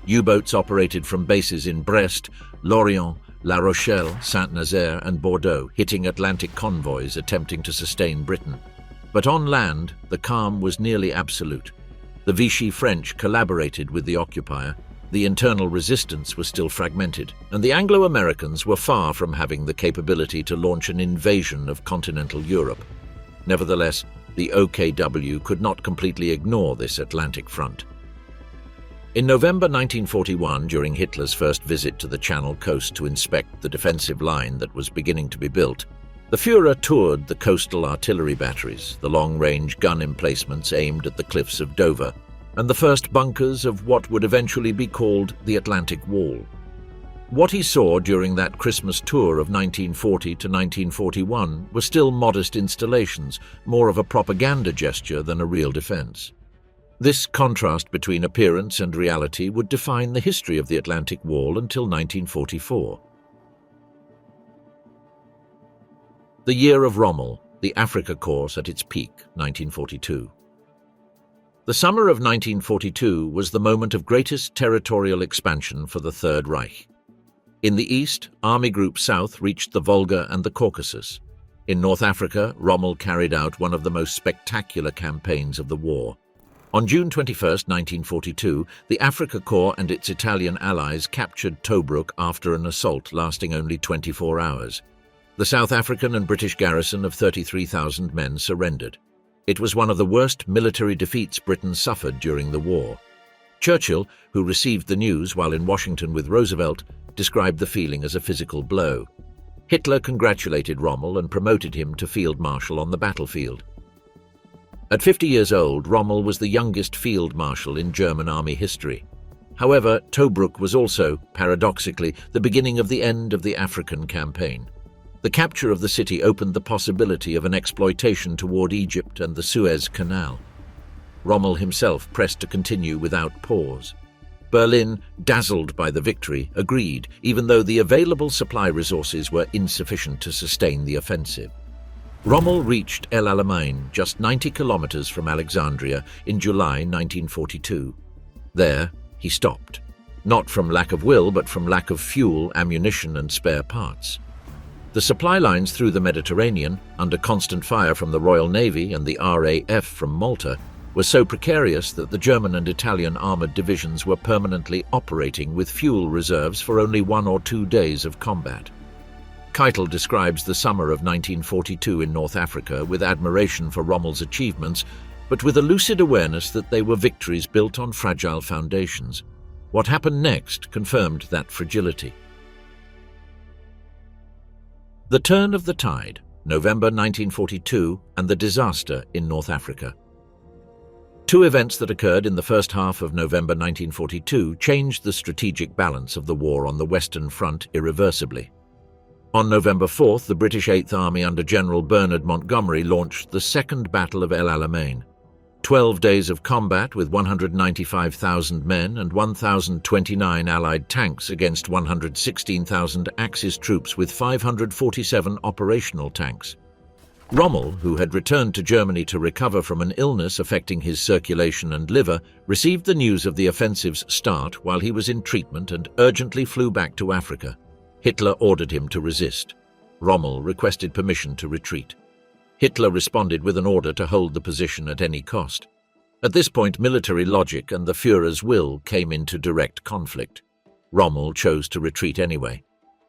U-boats operated from bases in Brest, Lorient, La Rochelle, Saint-Nazaire and Bordeaux, hitting Atlantic convoys attempting to sustain Britain. But on land, the calm was nearly absolute. The Vichy French collaborated with the occupier, the internal resistance was still fragmented, and the Anglo-Americans were far from having the capability to launch an invasion of continental Europe. Nevertheless, the OKW could not completely ignore this Atlantic front. In November 1941, during Hitler's first visit to the Channel coast to inspect the defensive line that was beginning to be built, the Führer toured the coastal artillery batteries, the long-range gun emplacements aimed at the cliffs of Dover, and the first bunkers of what would eventually be called the Atlantic Wall. What he saw during that Christmas tour of 1940 to 1941 were still modest installations, more of a propaganda gesture than a real defense. This contrast between appearance and reality would define the history of the Atlantic Wall until 1944. The year of Rommel, the Afrika Korps at its peak, 1942. The summer of 1942 was the moment of greatest territorial expansion for the Third Reich. In the east, Army Group South reached the Volga and the Caucasus. In North Africa, Rommel carried out one of the most spectacular campaigns of the war. On June 21, 1942, the Afrika Korps and its Italian allies captured Tobruk after an assault lasting only 24 hours. The South African and British garrison of 33,000 men surrendered. It was one of the worst military defeats Britain suffered during the war. Churchill, who received the news while in Washington with Roosevelt, described the feeling as a physical blow. Hitler congratulated Rommel and promoted him to Field Marshal on the battlefield. At 50 years old, Rommel was the youngest Field Marshal in German army history. However, Tobruk was also, paradoxically, the beginning of the end of the African campaign. The capture of the city opened the possibility of an exploitation toward Egypt and the Suez Canal. Rommel himself pressed to continue without pause. Berlin, dazzled by the victory, agreed, even though the available supply resources were insufficient to sustain the offensive. Rommel reached El Alamein, just 90 kilometers from Alexandria, in July 1942. There, he stopped. Not from lack of will, but from lack of fuel, ammunition, and spare parts. The supply lines through the Mediterranean, under constant fire from the Royal Navy and the RAF from Malta, were so precarious that the German and Italian armored divisions were permanently operating with fuel reserves for only 1 or 2 days of combat. Keitel describes the summer of 1942 in North Africa with admiration for Rommel's achievements, but with a lucid awareness that they were victories built on fragile foundations. What happened next confirmed that fragility. The turn of the tide, November 1942, and the disaster in North Africa. Two events that occurred in the first half of November 1942 changed the strategic balance of the war on the Western Front irreversibly. On November 4th, the British Eighth Army under General Bernard Montgomery launched the Second Battle of El Alamein. 12 days of combat with 195,000 men and 1,029 Allied tanks against 116,000 Axis troops with 547 operational tanks. Rommel, who had returned to Germany to recover from an illness affecting his circulation and liver, received the news of the offensive's start while he was in treatment and urgently flew back to Africa. Hitler ordered him to resist. Rommel requested permission to retreat. Hitler responded with an order to hold the position at any cost. At this point, military logic and the Führer's will came into direct conflict. Rommel chose to retreat anyway.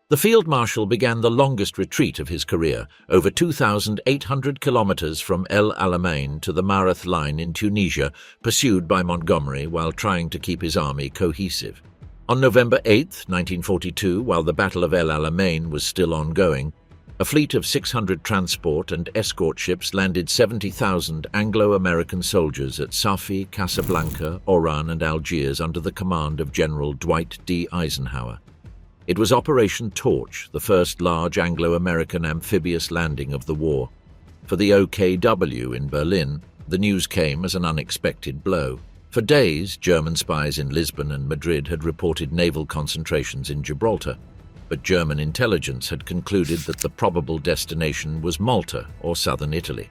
The Field Marshal began the longest retreat of his career, over 2,800 kilometers from El Alamein to the Marath line in Tunisia, pursued by Montgomery while trying to keep his army cohesive. On November 8, 1942, while the Battle of El Alamein was still ongoing, a fleet of 600 transport and escort ships landed 70,000 Anglo-American soldiers at Safi, Casablanca, Oran, and Algiers under the command of General Dwight D. Eisenhower. It was Operation Torch, the first large Anglo-American amphibious landing of the war. For the OKW in Berlin, the news came as an unexpected blow. For days, German spies in Lisbon and Madrid had reported naval concentrations in Gibraltar, but German intelligence had concluded that the probable destination was Malta or southern Italy.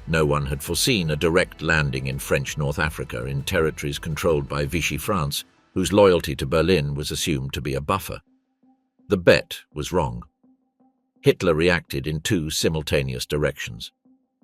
No one had foreseen a direct landing in French North Africa in territories controlled by Vichy France, whose loyalty to Berlin was assumed to be a buffer. The bet was wrong. Hitler reacted in two simultaneous directions.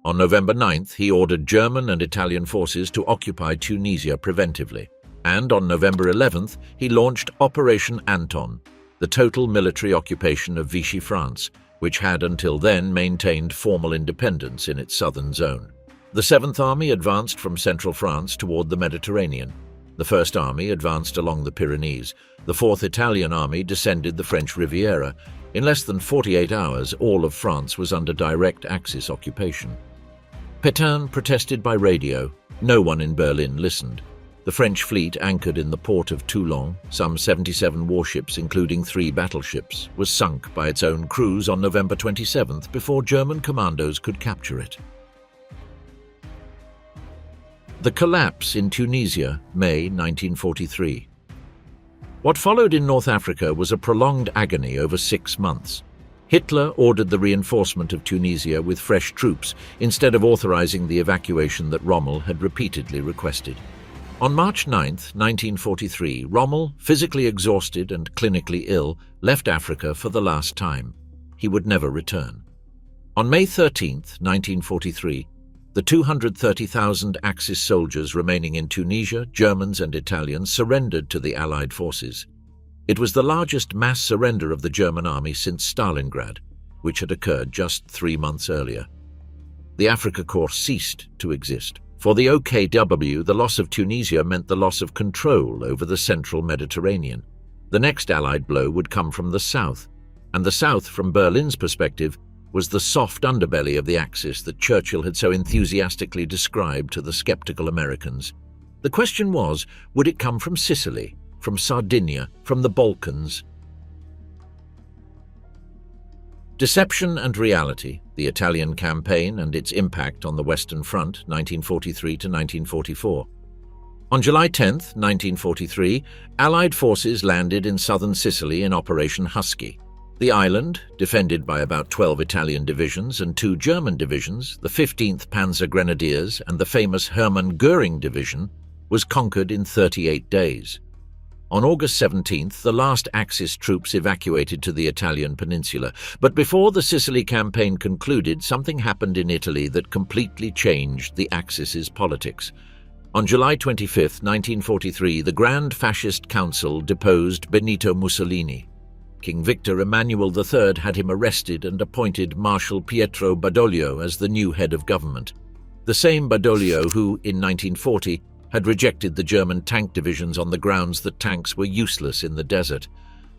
On November 9th, he ordered German and Italian forces to occupy Tunisia preventively, and on November 11th, he launched Operation Anton, the total military occupation of Vichy France, which had until then maintained formal independence in its southern zone. The Seventh Army advanced from central France toward the Mediterranean. The First Army advanced along the Pyrenees. The Fourth Italian Army descended the French Riviera. In less than 48 hours, all of France was under direct Axis occupation. Pétain protested by radio. No one in Berlin listened. The French fleet anchored in the port of Toulon, some 77 warships including 3 battleships, was sunk by its own crews on November 27th before German commandos could capture it. The collapse in Tunisia, May 1943. What followed in North Africa was a prolonged agony over 6 months. Hitler ordered the reinforcement of Tunisia with fresh troops instead of authorizing the evacuation that Rommel had repeatedly requested. On March 9, 1943, Rommel, physically exhausted and clinically ill, left Africa for the last time. He would never return. On May 13, 1943, the 230,000 Axis soldiers remaining in Tunisia, Germans and Italians, surrendered to the Allied forces. It was the largest mass surrender of the German army since Stalingrad, which had occurred just 3 months earlier. The Afrika Korps ceased to exist. For the OKW, the loss of Tunisia meant the loss of control over the central Mediterranean. The next Allied blow would come from the south, and the south, from Berlin's perspective, was the soft underbelly of the Axis that Churchill had so enthusiastically described to the skeptical Americans. The question was, would it come from Sicily, from Sardinia, from the Balkans? Deception and Reality, the Italian Campaign and its Impact on the Western Front, 1943 to 1944. On July 10, 1943, Allied forces landed in southern Sicily in Operation Husky. The island, defended by about 12 Italian divisions and 2 German divisions, the 15th Panzer Grenadiers and the famous Hermann Göring Division, was conquered in 38 days. On August 17th, the last Axis troops evacuated to the Italian peninsula. But before the Sicily campaign concluded, something happened in Italy that completely changed the Axis's politics. On July 25, 1943, the Grand Fascist Council deposed Benito Mussolini. King Victor Emmanuel III had him arrested and appointed Marshal Pietro Badoglio as the new head of government. The same Badoglio who, in 1940, had rejected the German tank divisions on the grounds that tanks were useless in the desert.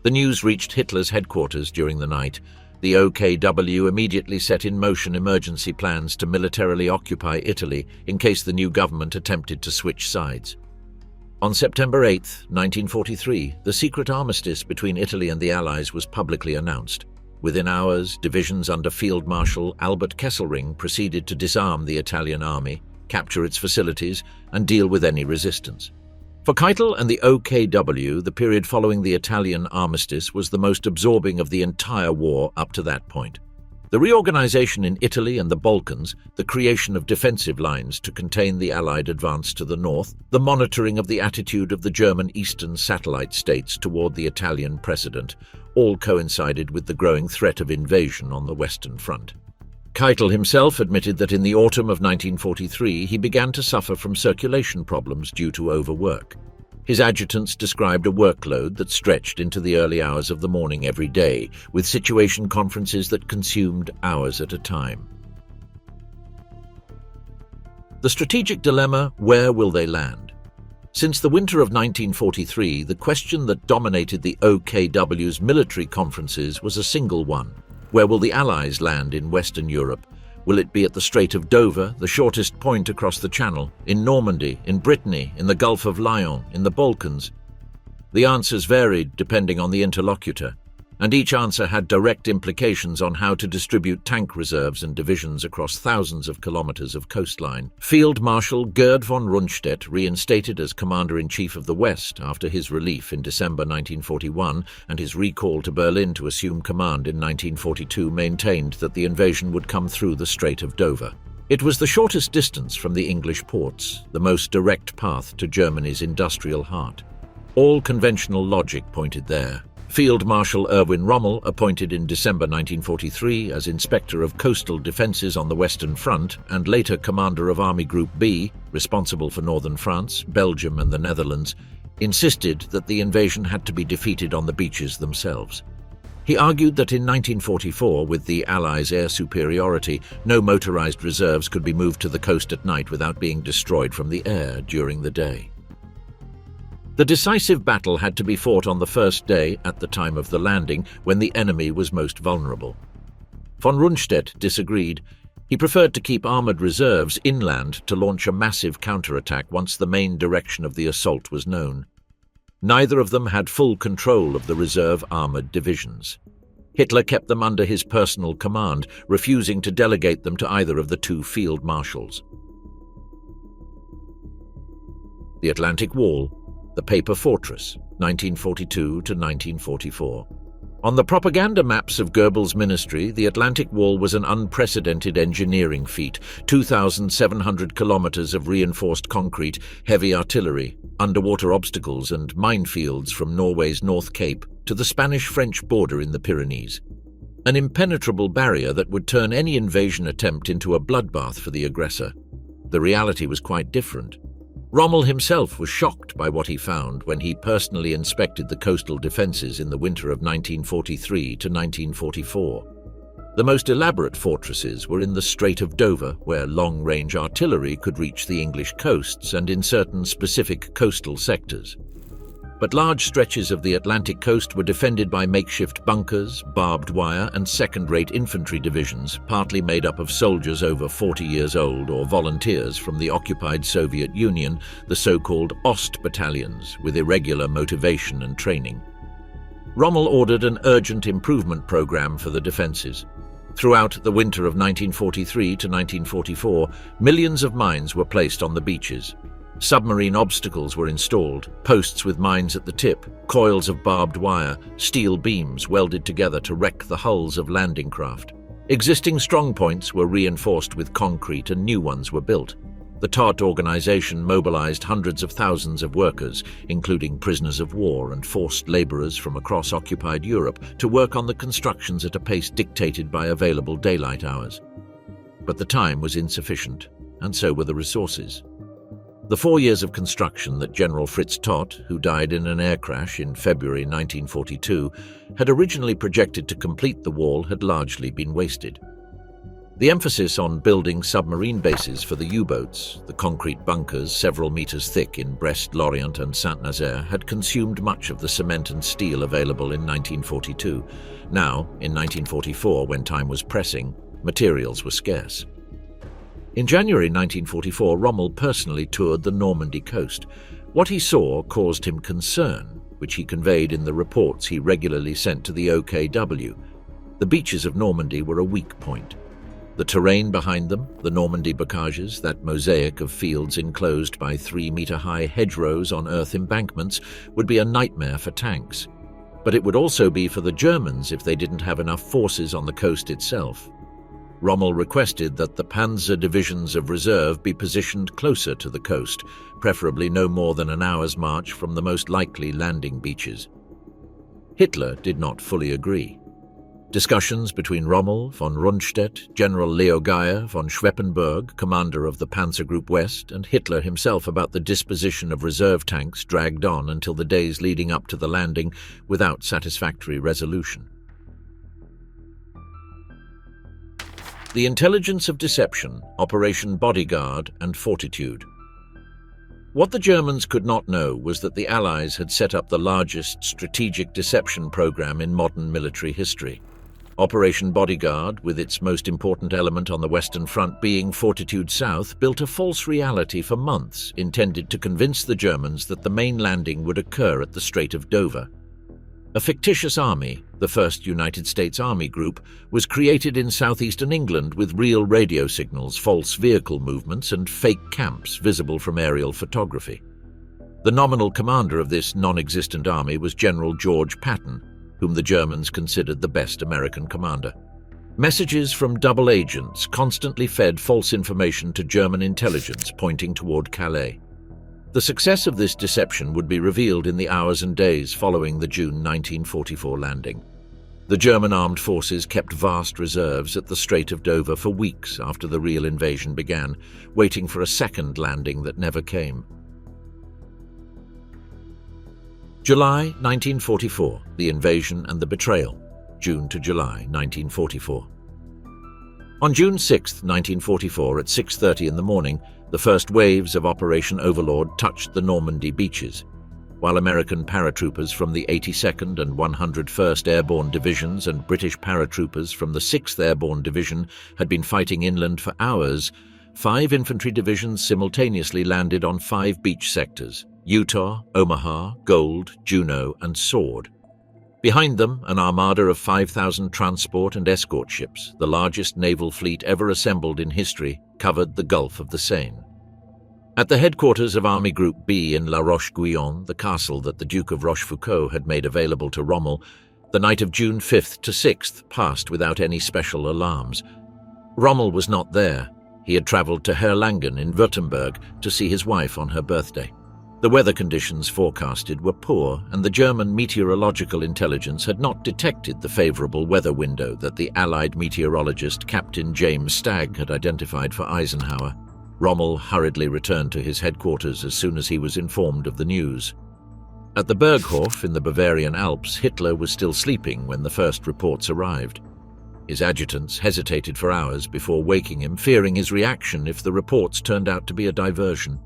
The news reached Hitler's headquarters during the night. The OKW immediately set in motion emergency plans to militarily occupy Italy in case the new government attempted to switch sides. On September 8, 1943, the secret armistice between Italy and the Allies was publicly announced. Within hours, divisions under Field Marshal Albert Kesselring proceeded to disarm the Italian army, capture its facilities, and deal with any resistance. For Keitel and the OKW, the period following the Italian armistice was the most absorbing of the entire war up to that point. The reorganization in Italy and the Balkans, the creation of defensive lines to contain the Allied advance to the north, the monitoring of the attitude of the German eastern satellite states toward the Italian precedent, all coincided with the growing threat of invasion on the Western Front. Keitel himself admitted that in the autumn of 1943 he began to suffer from circulation problems due to overwork. His adjutants described a workload that stretched into the early hours of the morning every day, with situation conferences that consumed hours at a time. The strategic dilemma: where will they land? Since the winter of 1943, the question that dominated the OKW's military conferences was a single one. Where will the Allies land in Western Europe? Will it be at the Strait of Dover, the shortest point across the Channel, in Normandy, in Brittany, in the Gulf of Lion, in the Balkans? The answers varied depending on the interlocutor, and each answer had direct implications on how to distribute tank reserves and divisions across thousands of kilometers of coastline. Field Marshal Gerd von Rundstedt, reinstated as Commander-in-Chief of the West after his relief in December 1941 and his recall to Berlin to assume command in 1942, maintained that the invasion would come through the Strait of Dover. It was the shortest distance from the English ports, the most direct path to Germany's industrial heart. All conventional logic pointed there. Field Marshal Erwin Rommel, appointed in December 1943 as Inspector of Coastal Defences on the Western Front and later Commander of Army Group B, responsible for northern France, Belgium and the Netherlands, insisted that the invasion had to be defeated on the beaches themselves. He argued that in 1944, with the Allies' air superiority, no motorized reserves could be moved to the coast at night without being destroyed from the air during the day. The decisive battle had to be fought on the first day at the time of the landing, when the enemy was most vulnerable. Von Rundstedt disagreed. He preferred to keep armoured reserves inland to launch a massive counterattack once the main direction of the assault was known. Neither of them had full control of the reserve armoured divisions. Hitler kept them under his personal command, refusing to delegate them to either of the 2 field marshals. The Atlantic Wall, the Paper Fortress, 1942 to 1944. On the propaganda maps of Goebbels' ministry, the Atlantic Wall was an unprecedented engineering feat: 2,700 kilometers of reinforced concrete, heavy artillery, underwater obstacles and minefields from Norway's North Cape to the Spanish-French border in the Pyrenees. An impenetrable barrier that would turn any invasion attempt into a bloodbath for the aggressor. The reality was quite different. Rommel himself was shocked by what he found when he personally inspected the coastal defences in the winter of 1943 to 1944. The most elaborate fortresses were in the Strait of Dover, where long-range artillery could reach the English coasts and in certain specific coastal sectors. But large stretches of the Atlantic coast were defended by makeshift bunkers, barbed wire and second-rate infantry divisions, partly made up of soldiers over 40 years old or volunteers from the occupied Soviet Union, the so-called Ost battalions, with irregular motivation and training. Rommel ordered an urgent improvement program for the defenses. Throughout the winter of 1943 to 1944, millions of mines were placed on the beaches. Submarine obstacles were installed, posts with mines at the tip, coils of barbed wire, steel beams welded together to wreck the hulls of landing craft. Existing strongpoints were reinforced with concrete and new ones were built. The TOT organization mobilized hundreds of thousands of workers, including prisoners of war and forced laborers from across occupied Europe, to work on the constructions at a pace dictated by available daylight hours. But the time was insufficient, and so were the resources. The 4 years of construction that General Fritz Todt, who died in an air crash in February 1942, had originally projected to complete the wall had largely been wasted. The emphasis on building submarine bases for the U-boats, the concrete bunkers several meters thick in Brest, Lorient and Saint-Nazaire, had consumed much of the cement and steel available in 1942. Now, in 1944, when time was pressing, materials were scarce. In January 1944, Rommel personally toured the Normandy coast. What he saw caused him concern, which he conveyed in the reports he regularly sent to the OKW. The beaches of Normandy were a weak point. The terrain behind them, the Normandy bocages, that mosaic of fields enclosed by 3-meter-high hedgerows on earth embankments, would be a nightmare for tanks. But it would also be for the Germans if they didn't have enough forces on the coast itself. Rommel requested that the panzer divisions of reserve be positioned closer to the coast, preferably no more than an hour's march from the most likely landing beaches. Hitler did not fully agree. Discussions between Rommel, von Rundstedt, General Leo Geyer, von Schweppenberg, commander of the Panzer Group West, and Hitler himself about the disposition of reserve tanks dragged on until the days leading up to the landing without satisfactory resolution. The intelligence of deception, Operation Bodyguard and Fortitude. What the Germans could not know was that the Allies had set up the largest strategic deception program in modern military history. Operation Bodyguard, with its most important element on the Western Front being Fortitude South, built a false reality for months intended to convince the Germans that the main landing would occur at the Strait of Dover. A fictitious army, the 1st United States Army Group, was created in southeastern England with real radio signals, false vehicle movements, and fake camps visible from aerial photography. The nominal commander of this non-existent army was General George Patton, whom the Germans considered the best American commander. Messages from double agents constantly fed false information to German intelligence pointing toward Calais. The success of this deception would be revealed in the hours and days following the June 1944 landing. The German armed forces kept vast reserves at the Strait of Dover for weeks after the real invasion began, waiting for a second landing that never came. July 1944, the invasion and the betrayal, June to July 1944. On June 6, 1944, at 6:30 in the morning, the first waves of Operation Overlord touched the Normandy beaches. While American paratroopers from the 82nd and 101st Airborne Divisions and British paratroopers from the 6th Airborne Division had been fighting inland for hours, 5 infantry divisions simultaneously landed on 5 beach sectors: Utah, Omaha, Gold, Juno, and Sword. Behind them, an armada of 5,000 transport and escort ships, the largest naval fleet ever assembled in history, covered the Gulf of the Seine. At the headquarters of Army Group B in La Roche-Guyon, the castle that the Duke of Rochefoucauld had made available to Rommel, the night of June 5th to 6th passed without any special alarms. Rommel was not there. He had travelled to Herlangen in Württemberg to see his wife on her birthday. The weather conditions forecasted were poor, and the German meteorological intelligence had not detected the favourable weather window that the Allied meteorologist Captain James Stagg had identified for Eisenhower. Rommel hurriedly returned to his headquarters as soon as he was informed of the news. At the Berghof in the Bavarian Alps, Hitler was still sleeping when the first reports arrived. His adjutants hesitated for hours before waking him, fearing his reaction if the reports turned out to be a diversion.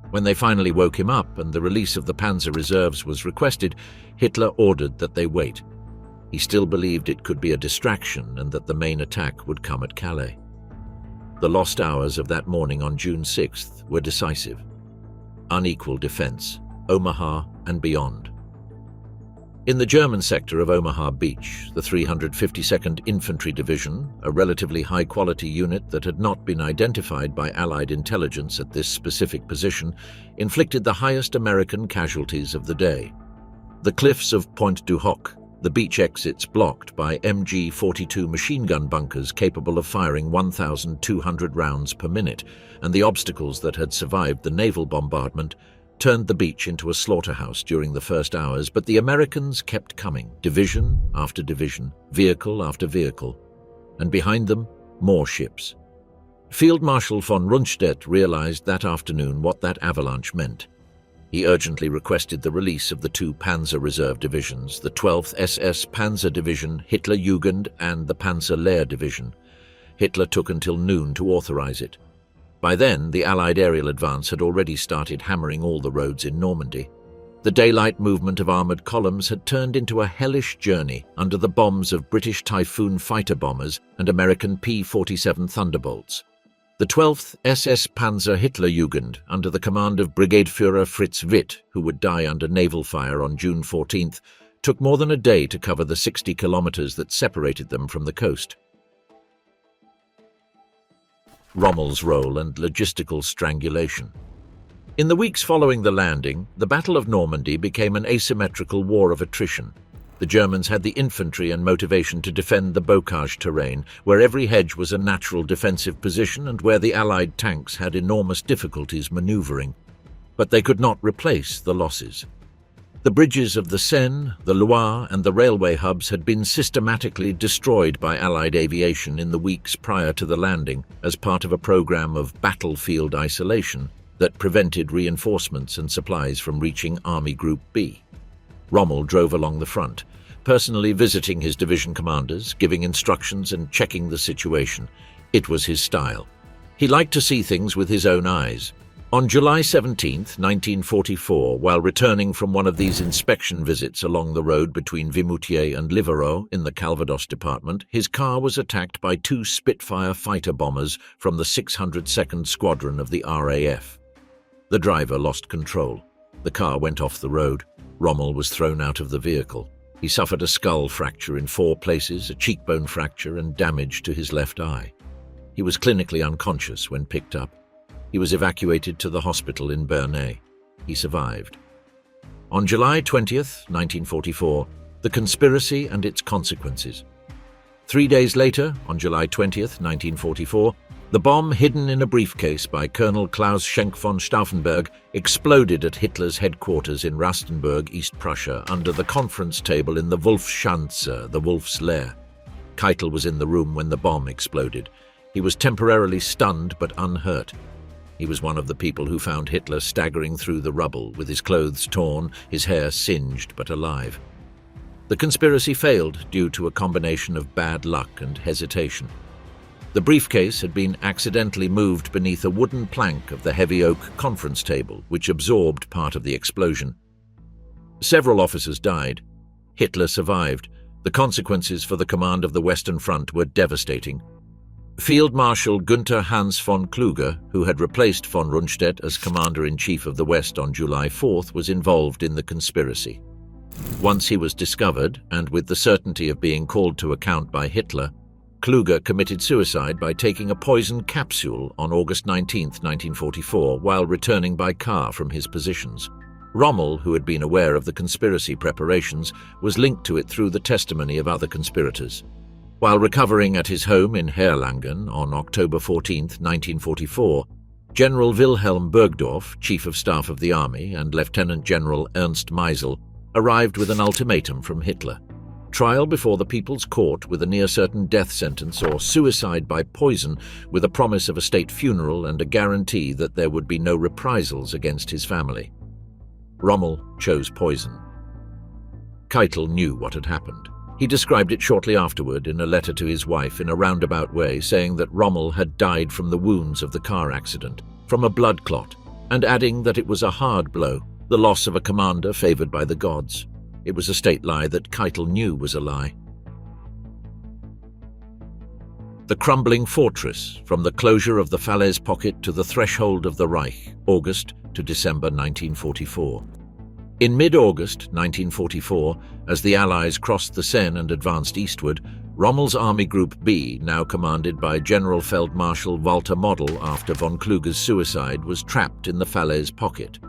When they finally woke him up and the release of the panzer reserves was requested, Hitler ordered that they wait. He still believed it could be a distraction and that the main attack would come at Calais. The lost hours of that morning on June 6th were decisive. Unequal defense, Omaha and beyond. In the German sector of Omaha Beach, the 352nd Infantry Division, a relatively high-quality unit that had not been identified by Allied intelligence at this specific position, inflicted the highest American casualties of the day. The cliffs of Pointe du Hoc, the beach exits blocked by MG-42 machine gun bunkers capable of firing 1,200 rounds per minute, and the obstacles that had survived the naval bombardment turned the beach into a slaughterhouse during the first hours, but the Americans kept coming, division after division, vehicle after vehicle, and behind them, more ships. Field Marshal von Rundstedt realized that afternoon what that avalanche meant. He urgently requested the release of the two Panzer Reserve divisions, the 12th SS Panzer Division, Hitler Jugend, and the Panzer Lehr Division. Hitler took until noon to authorize it. By then, the Allied aerial advance had already started hammering all the roads in Normandy. The daylight movement of armoured columns had turned into a hellish journey under the bombs of British Typhoon fighter bombers and American P-47 Thunderbolts. The 12th SS Panzer Hitlerjugend, under the command of Brigadeführer Fritz Witt, who would die under naval fire on June 14th, took more than a day to cover the 60 kilometres that separated them from the coast. Rommel's role and logistical strangulation. In the weeks following the landing, the Battle of Normandy became an asymmetrical war of attrition. The Germans had the infantry and motivation to defend the bocage terrain, where every hedge was a natural defensive position and where the Allied tanks had enormous difficulties maneuvering. But they could not replace the losses. The bridges of the Seine, the Loire, and the railway hubs had been systematically destroyed by Allied aviation in the weeks prior to the landing as part of a program of battlefield isolation that prevented reinforcements and supplies from reaching Army Group B. Rommel drove along the front, personally visiting his division commanders, giving instructions and checking the situation. It was his style. He liked to see things with his own eyes. On July 17, 1944, while returning from one of these inspection visits along the road between Vimoutiers and Livarot in the Calvados department, his car was attacked by two Spitfire fighter bombers from the 602nd Squadron of the RAF. The driver lost control. The car went off the road. Rommel was thrown out of the vehicle. He suffered a skull fracture in 4 places, a cheekbone fracture, and damage to his left eye. He was clinically unconscious when picked up. He was evacuated to the hospital in Bernay. He survived. On July 20th, 1944, the conspiracy and its consequences. 3 days later, on July 20th, 1944, the bomb hidden in a briefcase by Colonel Klaus Schenk von Stauffenberg exploded at Hitler's headquarters in Rastenburg, East Prussia, under the conference table in the Wolfschanze, the Wolf's Lair. Keitel was in the room when the bomb exploded. He was temporarily stunned but unhurt. He was one of the people who found Hitler staggering through the rubble, with his clothes torn, his hair singed but alive. The conspiracy failed due to a combination of bad luck and hesitation. The briefcase had been accidentally moved beneath a wooden plank of the heavy oak conference table, which absorbed part of the explosion. Several officers died. Hitler survived. The consequences for the command of the Western Front were devastating. Field Marshal Günther Hans von Kluge, who had replaced von Rundstedt as Commander-in-Chief of the West on July 4th, was involved in the conspiracy. Once he was discovered, and with the certainty of being called to account by Hitler, Kluge committed suicide by taking a poison capsule on August 19, 1944, while returning by car from his positions. Rommel, who had been aware of the conspiracy preparations, was linked to it through the testimony of other conspirators. While recovering at his home in Herlangen on October 14, 1944, General Wilhelm Burgdorf, Chief of Staff of the Army, and Lieutenant General Ernst Meisel arrived with an ultimatum from Hitler: trial before the People's Court with a near-certain death sentence, or suicide by poison with a promise of a state funeral and a guarantee that there would be no reprisals against his family. Rommel chose poison. Keitel knew what had happened. He described it shortly afterward in a letter to his wife in a roundabout way, saying that Rommel had died from the wounds of the car accident, from a blood clot, and adding that it was a hard blow, the loss of a commander favored by the gods. It was a state lie that Keitel knew was a lie. The crumbling fortress, from the closure of the Falaise pocket to the threshold of the Reich, August to December 1944. In mid-August 1944, as the Allies crossed the Seine and advanced eastward, Rommel's Army Group B, now commanded by General Feldmarschall Walter Model after von Kluge's suicide, was trapped in the Falaise pocket.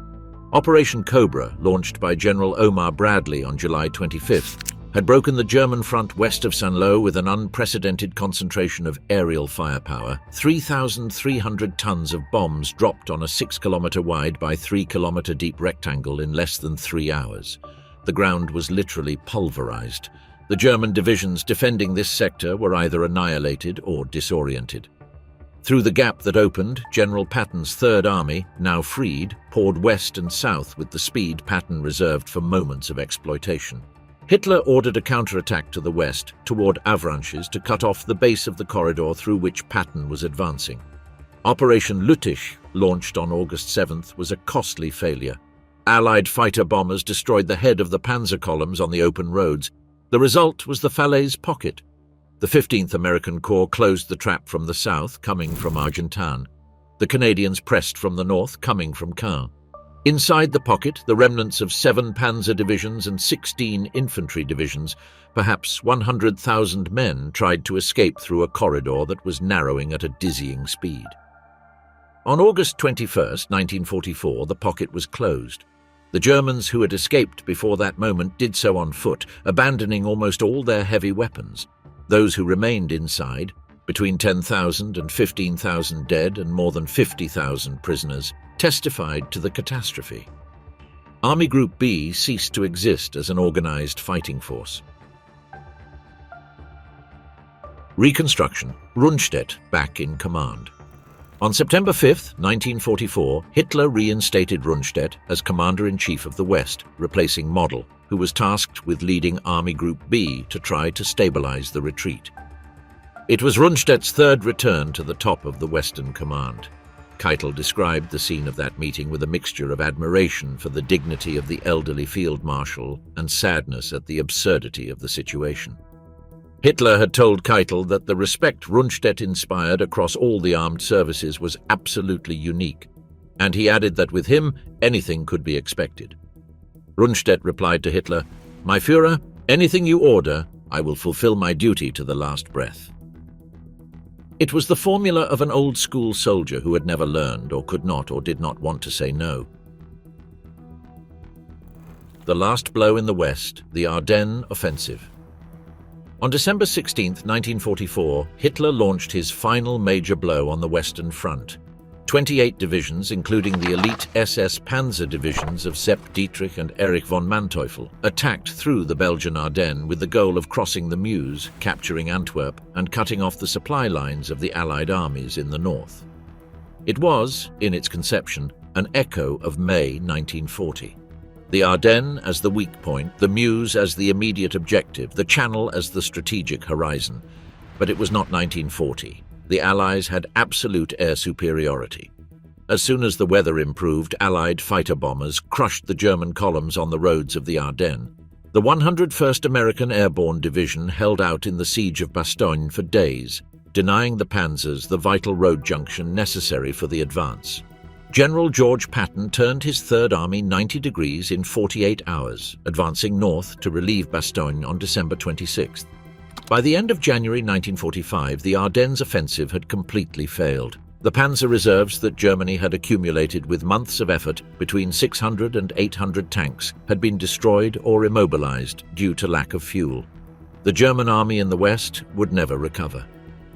Operation Cobra, launched by General Omar Bradley on July 25th, had broken the German front west of Saint-Lô with an unprecedented concentration of aerial firepower. 3,300 tons of bombs dropped on a 6-kilometer wide by 3-kilometer deep rectangle in less than 3 hours. The ground was literally pulverized. The German divisions defending this sector were either annihilated or disoriented. Through the gap that opened, General Patton's Third Army, now freed, poured west and south with the speed Patton reserved for moments of exploitation. Hitler ordered a counterattack to the west, toward Avranches, to cut off the base of the corridor through which Patton was advancing. Operation Lüttich, launched on August 7th, was a costly failure. Allied fighter bombers destroyed the head of the panzer columns on the open roads. The result was the Falaise pocket. The 15th American Corps closed the trap from the south, coming from Argentan. The Canadians pressed from the north, coming from Caen. Inside the pocket, the remnants of 7 panzer divisions and 16 infantry divisions, perhaps 100,000 men, tried to escape through a corridor that was narrowing at a dizzying speed. On August 21st, 1944, the pocket was closed. The Germans who had escaped before that moment did so on foot, abandoning almost all their heavy weapons. Those who remained inside, between 10,000 and 15,000 dead and more than 50,000 prisoners, testified to the catastrophe. Army Group B ceased to exist as an organized fighting force. Reconstruction. Rundstedt back in command. On September 5, 1944, Hitler reinstated Rundstedt as Commander-in-Chief of the West, replacing Model, who was tasked with leading Army Group B to try to stabilize the retreat. It was Rundstedt's third return to the top of the Western Command. Keitel described the scene of that meeting with a mixture of admiration for the dignity of the elderly field marshal and sadness at the absurdity of the situation. Hitler had told Keitel that the respect Rundstedt inspired across all the armed services was absolutely unique, and he added that with him, anything could be expected. Rundstedt replied to Hitler, "My Führer, anything you order, I will fulfill my duty to the last breath." It was the formula of an old-school soldier who had never learned or could not or did not want to say no. The last blow in the West, the Ardennes offensive. On December 16, 1944, Hitler launched his final major blow on the Western Front. 28 divisions, including the elite SS Panzer divisions of Sepp Dietrich and Erich von Manteuffel, attacked through the Belgian Ardennes with the goal of crossing the Muse, capturing Antwerp, and cutting off the supply lines of the Allied armies in the north. It was, in its conception, an echo of May 1940. The Ardennes as the weak point, the Muse as the immediate objective, the Channel as the strategic horizon. But it was not 1940. The Allies had absolute air superiority. As soon as the weather improved, Allied fighter bombers crushed the German columns on the roads of the Ardennes. The 101st American Airborne Division held out in the siege of Bastogne for days, denying the panzers the vital road junction necessary for the advance. General George Patton turned his Third Army 90 degrees in 48 hours, advancing north to relieve Bastogne on December 26th. By the end of January 1945, the Ardennes offensive had completely failed. The panzer reserves that Germany had accumulated with months of effort, between 600 and 800 tanks, had been destroyed or immobilized due to lack of fuel. The German army in the West would never recover.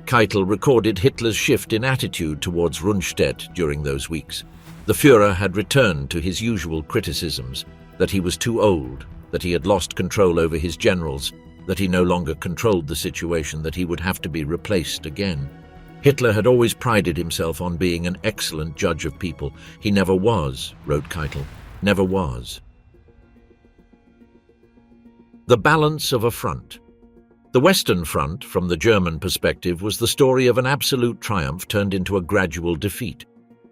Keitel recorded Hitler's shift in attitude towards Rundstedt during those weeks. The Führer had returned to his usual criticisms, that he was too old, that he had lost control over his generals, that he no longer controlled the situation, that he would have to be replaced again. Hitler had always prided himself on being an excellent judge of people. He never was, wrote Keitel, never was. The balance of a front. The Western Front, from the German perspective, was the story of an absolute triumph turned into a gradual defeat.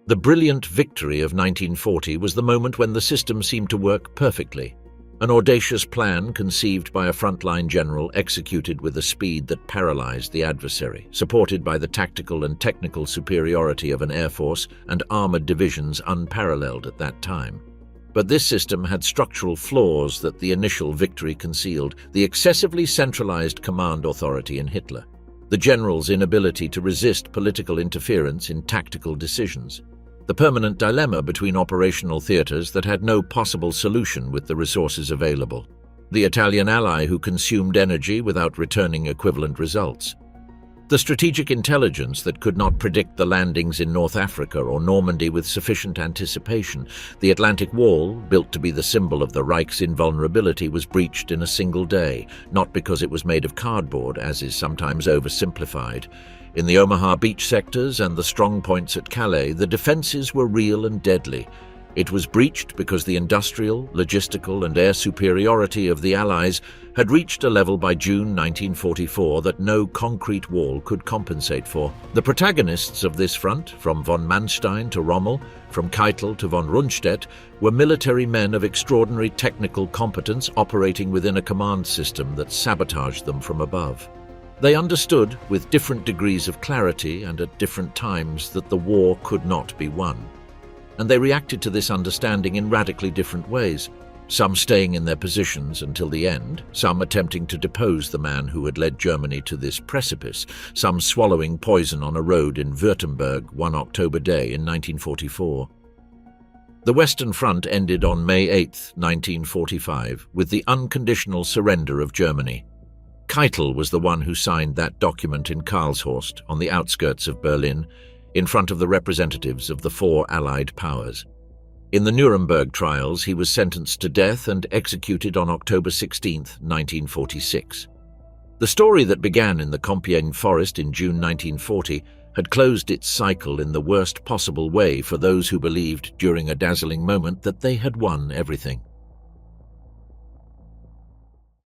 The brilliant victory of 1940 was the moment when the system seemed to work perfectly. An audacious plan conceived by a frontline general executed with a speed that paralyzed the adversary, supported by the tactical and technical superiority of an air force and armored divisions unparalleled at that time. But this system had structural flaws that the initial victory concealed: the excessively centralized command authority in Hitler, the general's inability to resist political interference in tactical decisions, the permanent dilemma between operational theaters that had no possible solution with the resources available, the Italian ally who consumed energy without returning equivalent results, the strategic intelligence that could not predict the landings in North Africa or Normandy with sufficient anticipation. The Atlantic Wall, built to be the symbol of the Reich's invulnerability, was breached in a single day, not because it was made of cardboard, as is sometimes oversimplified. In the Omaha beach sectors and the strong points at Calais, the defenses were real and deadly. It was breached because the industrial, logistical, and air superiority of the Allies had reached a level by June 1944 that no concrete wall could compensate for. The protagonists of this front, from von Manstein to Rommel, from Keitel to von Rundstedt, were military men of extraordinary technical competence operating within a command system that sabotaged them from above. They understood, with different degrees of clarity and at different times, that the war could not be won. And they reacted to this understanding in radically different ways, some staying in their positions until the end, some attempting to depose the man who had led Germany to this precipice, some swallowing poison on a road in Württemberg one October day in 1944. The Western Front ended on May 8, 1945, with the unconditional surrender of Germany. Keitel was the one who signed that document in Karlshorst, on the outskirts of Berlin, in front of the representatives of the four Allied powers. In the Nuremberg trials, he was sentenced to death and executed on October 16, 1946. The story that began in the Compiègne forest in June 1940 had closed its cycle in the worst possible way for those who believed during a dazzling moment that they had won everything.